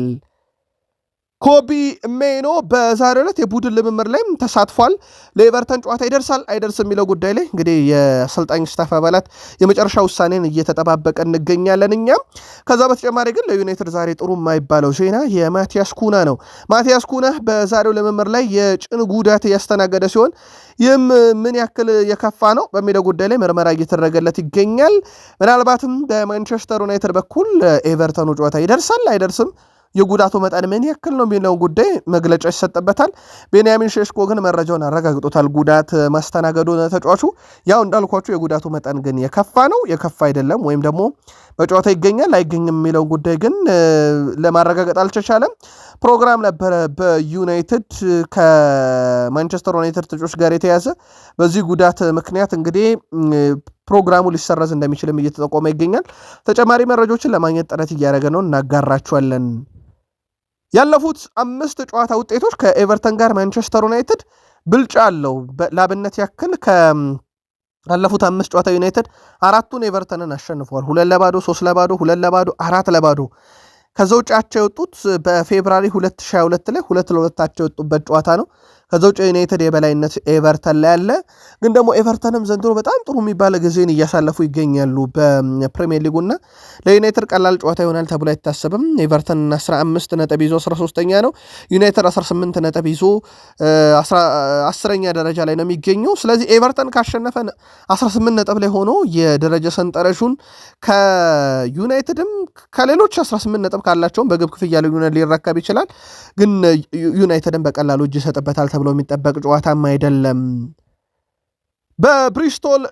ኮቢ ሜኖ በዛሬው ዕለት የቡድን ልምምድ ላይ ተሳትፏል። ለኤቨርተን ጨዋታ ይደርሳል አይደርስም የሚለው ጉዳይ ላይ እንግዲህ የአሰልጣኝ ስታፍ አባላት የመጨረሻ ውሳኔን እየተጠባበቀ እንገኛለን እኛም። ከዛ በተጨማሪ ግን ለዩናይትድ ዛሬ ጥሩ የማይባለው ዜና የማቲያስ ኩና ነው። ማቲያስ ኩና በዛሬው ልምምድ ላይ የጭን ጉዳት ያስተናገደ ሲሆን ይህም ምን ያክል የከፋ ነው በሚለው ጉዳይ ላይ ምርመራ እየተደረገለት ይገኛል። ምናልባትም በማንቸስተር ዩናይትድ በኩል ኤቨርተኑ ጨዋታ ይደርሳል አይደርስም የጉዳቱ መጠን ምን ያክል ነው የሚለው ጉዳይ መግለጫ ይሰጥበታል። ቤንያሚን ሼሽኮ ግን መረጃውን አረጋግጦታል ጉዳት ማስተናገዱን ተጫዋቹ። ያው እንዳልኳችሁ የጉዳቱ መጠን ግን የከፋ ነው የከፋ አይደለም ወይም ደግሞ በጨዋታ ይገኛል አይገኝም የሚለው ጉዳይ ግን ለማረጋገጥ አልተቻለም። ፕሮግራም ነበረ በዩናይትድ ከማንቸስተር ዩናይትድ ተጫዋቾች ጋር የተያዘ በዚህ ጉዳት ምክንያት እንግዲህ ፕሮግራሙ ሊሰረዝ እንደሚችልም እየተጠቆመ ይገኛል። ተጨማሪ መረጃዎችን ለማግኘት ጥረት እያደረገ ነው፣ እናጋራችኋለን። ያለፉት 5 ጨዋታ ውጤቶች ከኤቨርተን ጋር ማንቸስተር ዩናይትድ ብልጫ አለው። ለአብነት ያክል ካለፉት 5 ጨዋታ ዩናይትድ 4ቱን ኤቨርተንን አሸንፏል። 2-0፣ 3-0፣ 2-0፣ 4-0። ከዛ ውጭ አቻ የወጡት በፌብራሪ 2022 ላይ 2-2 አቻ የወጡበት ጨዋታ ነው። ከዛ ውጭ ዩናይትድ የበላይነት ኤቨርተን ላይ አለ። ግን ደግሞ ኤቨርተንም ዘንድሮ በጣም ጥሩ የሚባል ጊዜን እያሳለፉ ይገኛሉ በፕሪሚየር ሊጉና ለዩናይትድ ቀላል ጨዋታ ይሆናል ተብሎ አይታሰብም። ኤቨርተን 15 ነጥብ ይዞ 13ኛ ነው። ዩናይትድ 18 ነጥብ ይዞ 10ኛ ደረጃ ላይ ነው የሚገኘው። ስለዚህ ኤቨርተን ካሸነፈ 18 ነጥብ ላይ ሆኖ የደረጃ ሰንጠረዡን ከዩናይትድም ከሌሎች 18 ነጥብ ካላቸውም በግብ ክፍያ ልዩነት ሊረከብ ይችላል። ግን ዩናይትድን በቀላሉ እጅ ይሰጥበታል ተብሎ የሚጠበቅ ጨዋታም አይደለም። በብሪስቶል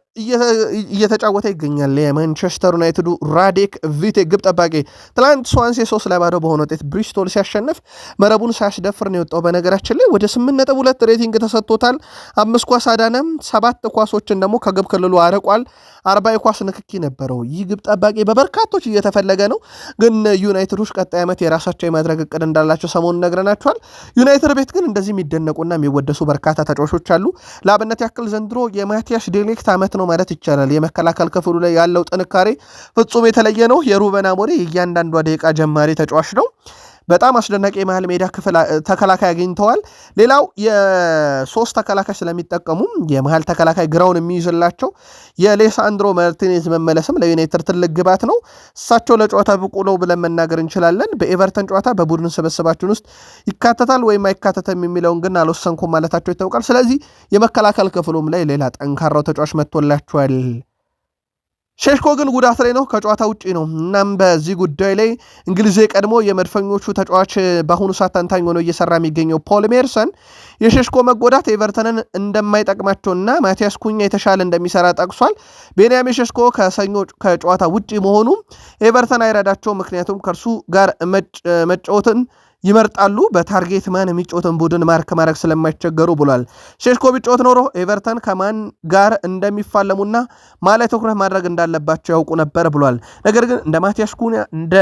እየተጫወተ ይገኛል የማንቸስተር ዩናይትዱ ራዴክ ቪቴ ግብ ጠባቂ። ትላንት ስዋንሴ 3-0 በሆነ ውጤት ብሪስቶል ሲያሸንፍ መረቡን ሳያስደፍር ነው የወጣው። በነገራችን ላይ ወደ 8.2 ሬቲንግ ተሰጥቶታል። 5 ኳስ አዳነም፣ 7 ኳሶችን ደግሞ ከግብ ክልሉ አርቋል። 40 የኳስ ንክኪ ነበረው። ይህ ግብ ጠባቂ በበርካቶች እየተፈለገ ነው። ግን ዩናይትዶች ቀጣይ ዓመት የራሳቸው የማድረግ እቅድ እንዳላቸው ሰሞኑን ነግረናቸዋል። ዩናይትድ ቤት ግን እንደዚህ የሚደነቁና የሚወደሱ በርካታ ተጫዋቾች አሉ። ለአብነት ያክል ዘንድሮ የማቲያስ ዴሊክት ዓመት ነው ማለት ይቻላል። የመከላከል ክፍሉ ላይ ያለው ጥንካሬ ፍጹም የተለየ ነው። የሩበን አሞሪም እያንዳንዷ ደቂቃ ጀማሪ ተጫዋች ነው። በጣም አስደናቂ የመሃል ሜዳ ክፍል ተከላካይ አግኝተዋል። ሌላው የሶስት ተከላካይ ስለሚጠቀሙ የመሃል ተከላካይ ግራውን የሚይዝላቸው የሌሳንድሮ ማርቲኔዝ መመለስም ለዩናይትድ ትልቅ ግባት ነው። እሳቸው ለጨዋታ ብቁ ነው ብለን መናገር እንችላለን። በኤቨርተን ጨዋታ በቡድን ስብስባችን ውስጥ ይካተታል ወይም አይካተትም የሚለውን ግን አልወሰንኩም ማለታቸው ይታወቃል። ስለዚህ የመከላከል ክፍሉም ላይ ሌላ ጠንካራው ተጫዋች መጥቶላቸዋል። ሼሽኮ ግን ጉዳት ላይ ነው፣ ከጨዋታ ውጪ ነው። እናም በዚህ ጉዳይ ላይ እንግሊዝ ቀድሞ የመድፈኞቹ ተጫዋች በአሁኑ ሰዓት ተንታኝ ሆኖ እየሰራ የሚገኘው ፖል ሜርሰን የሼሽኮ መጎዳት ኤቨርተንን እንደማይጠቅማቸውና ማቲያስ ኩኛ የተሻለ እንደሚሰራ ጠቅሷል። ቤንያሚን ሼሽኮ ከሰኞ ከጨዋታ ውጪ መሆኑ ኤቨርተን አይረዳቸው፣ ምክንያቱም ከእርሱ ጋር መጫወትን ይመርጣሉ። በታርጌት ማን የሚጫወትን ቡድን ማርክ ማድረግ ስለማይቸገሩ ብሏል። ሼሽኮ ቢጫወት ኖሮ ኤቨርተን ከማን ጋር እንደሚፋለሙና ማላይ ትኩረት ማድረግ እንዳለባቸው ያውቁ ነበር ብሏል። ነገር ግን እንደ ማቲያስ ኩኛ እንደ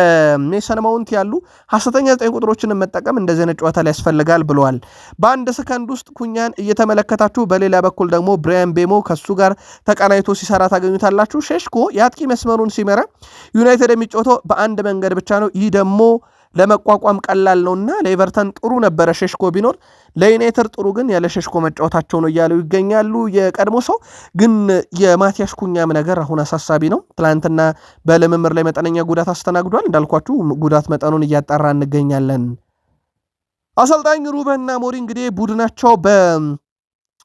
ሜሰን ማውንት ያሉ ሐሰተኛ 9 ቁጥሮችን መጠቀም እንደዚህ አይነት ጨዋታ ላይ ያስፈልጋል ብለዋል። በአንድ ሰከንድ ውስጥ ኩኛን እየተመለከታችሁ በሌላ በኩል ደግሞ ብራያን ቤሞ ከሱ ጋር ተቀናይቶ ሲሰራ ታገኙታላችሁ። ሼሽኮ የአጥቂ መስመሩን ሲመራ ዩናይትድ የሚጫወተው በአንድ መንገድ ብቻ ነው። ይህ ደግሞ ለመቋቋም ቀላል ነውና ለኤቨርተን ጥሩ ነበረ ሼሽኮ ቢኖር፣ ለዩናይትድ ጥሩ ግን ያለ ሼሽኮ መጫወታቸው ነው እያሉ ይገኛሉ። የቀድሞ ሰው ግን የማቲያስ ኩኛም ነገር አሁን አሳሳቢ ነው። ትላንትና በልምምር ላይ መጠነኛ ጉዳት አስተናግዷል። እንዳልኳችሁ ጉዳት መጠኑን እያጣራ እንገኛለን። አሰልጣኝ ሩበን አሞሪም እንግዲህ ቡድናቸው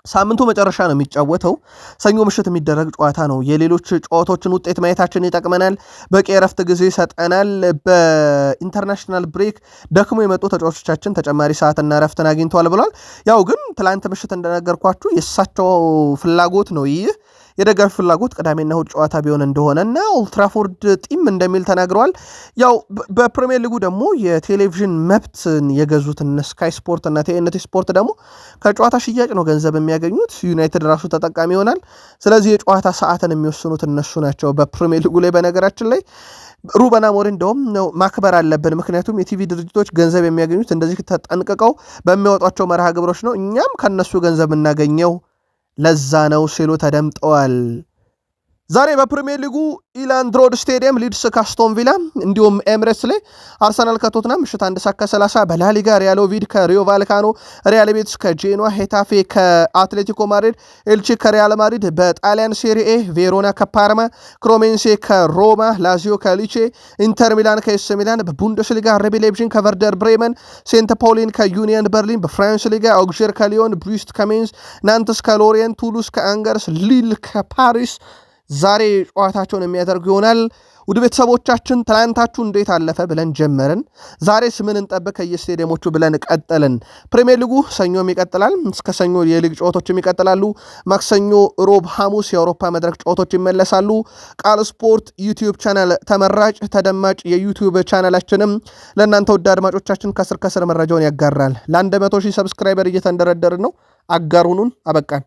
ሳምንቱ መጨረሻ ነው የሚጫወተው። ሰኞ ምሽት የሚደረግ ጨዋታ ነው። የሌሎች ጨዋታዎችን ውጤት ማየታችን ይጠቅመናል፣ በቂ የረፍት ጊዜ ይሰጠናል። በኢንተርናሽናል ብሬክ ደክሞ የመጡ ተጫዋቾቻችን ተጨማሪ ሰዓትና ረፍትን አግኝተዋል ብሏል። ያው ግን ትላንት ምሽት እንደነገርኳችሁ የእሳቸው ፍላጎት ነው ይህ የደጋፊ ፍላጎት ቅዳሜና እሁድ ጨዋታ ቢሆን እንደሆነና ኦልትራፎርድ ጢም እንደሚል ተናግረዋል። ያው በፕሪሚየር ሊጉ ደግሞ የቴሌቪዥን መብትን የገዙትን ስካይ ስፖርት እና ቲኤንቲ ስፖርት ደግሞ ከጨዋታ ሽያጭ ነው ገንዘብ የሚያገኙት። ዩናይትድ ራሱ ተጠቃሚ ይሆናል። ስለዚህ የጨዋታ ሰዓትን የሚወስኑት እነሱ ናቸው በፕሪሚየር ሊጉ ላይ። በነገራችን ላይ ሩበን አሞሪም እንደውም ማክበር አለብን፣ ምክንያቱም የቲቪ ድርጅቶች ገንዘብ የሚያገኙት እንደዚህ ተጠንቅቀው በሚያወጧቸው መርሃ ግብሮች ነው፣ እኛም ከነሱ ገንዘብ እናገኘው ለዛ ነው ሲሉ ተደምጠዋል። ዛሬ በፕሪሚየር ሊጉ ኢላንድ ሮድ ስቴዲየም ሊድስ ካስቶን ቪላ እንዲሁም ኤምሬትስ ላይ አርሰናል ከቶትናም ምሽት 1:30 በላሊጋ ሪያል ኦቪድ ከሪዮ ቫልካኖ፣ ሪያል ቤቲስ ከጄኖዋ፣ ሄታፌ ከአትሌቲኮ ማድሪድ፣ ኤልቺ ከሪያል ማድሪድ፣ በጣሊያን ሴሪኤ ቬሮና ከፓርማ፣ ክሮሜንሴ ከሮማ፣ ላዚዮ ከሊቼ፣ ኢንተር ሚላን ከኤስ ሚላን፣ በቡንደስሊጋ አርቢ ላይፕዚግ ከቨርደር ብሬመን፣ ሴንት ፓውሊን ከዩኒየን በርሊን፣ በፍራንስ ሊጋ ኦግዠር ከሊዮን፣ ብሩስት ከሜንስ፣ ናንትስ ከሎሪየን፣ ቱሉስ ከአንገርስ፣ ሊል ከፓሪስ ዛሬ ጨዋታቸውን የሚያደርጉ ይሆናል። ውድ ቤተሰቦቻችን ትላንታችሁ እንዴት አለፈ ብለን ጀመርን። ዛሬስ ምን እንጠብቅ ከየስቴዲየሞቹ ብለን ቀጠልን። ፕሪሚየር ሊጉ ሰኞም ይቀጥላል። እስከ ሰኞ የሊግ ጨዋታዎችም ይቀጥላሉ። ማክሰኞ፣ ሮብ፣ ሐሙስ የአውሮፓ መድረክ ጨዋታዎች ይመለሳሉ። ቃል ስፖርት ዩቲዩብ ቻናል ተመራጭ ተደማጭ የዩቲዩብ ቻናላችንም ለእናንተ ውድ አድማጮቻችን ከስር መረጃውን ያጋራል። ለ100,000 ሰብስክራይበር እየተንደረደርን ነው። አጋሩኑን አበቃን።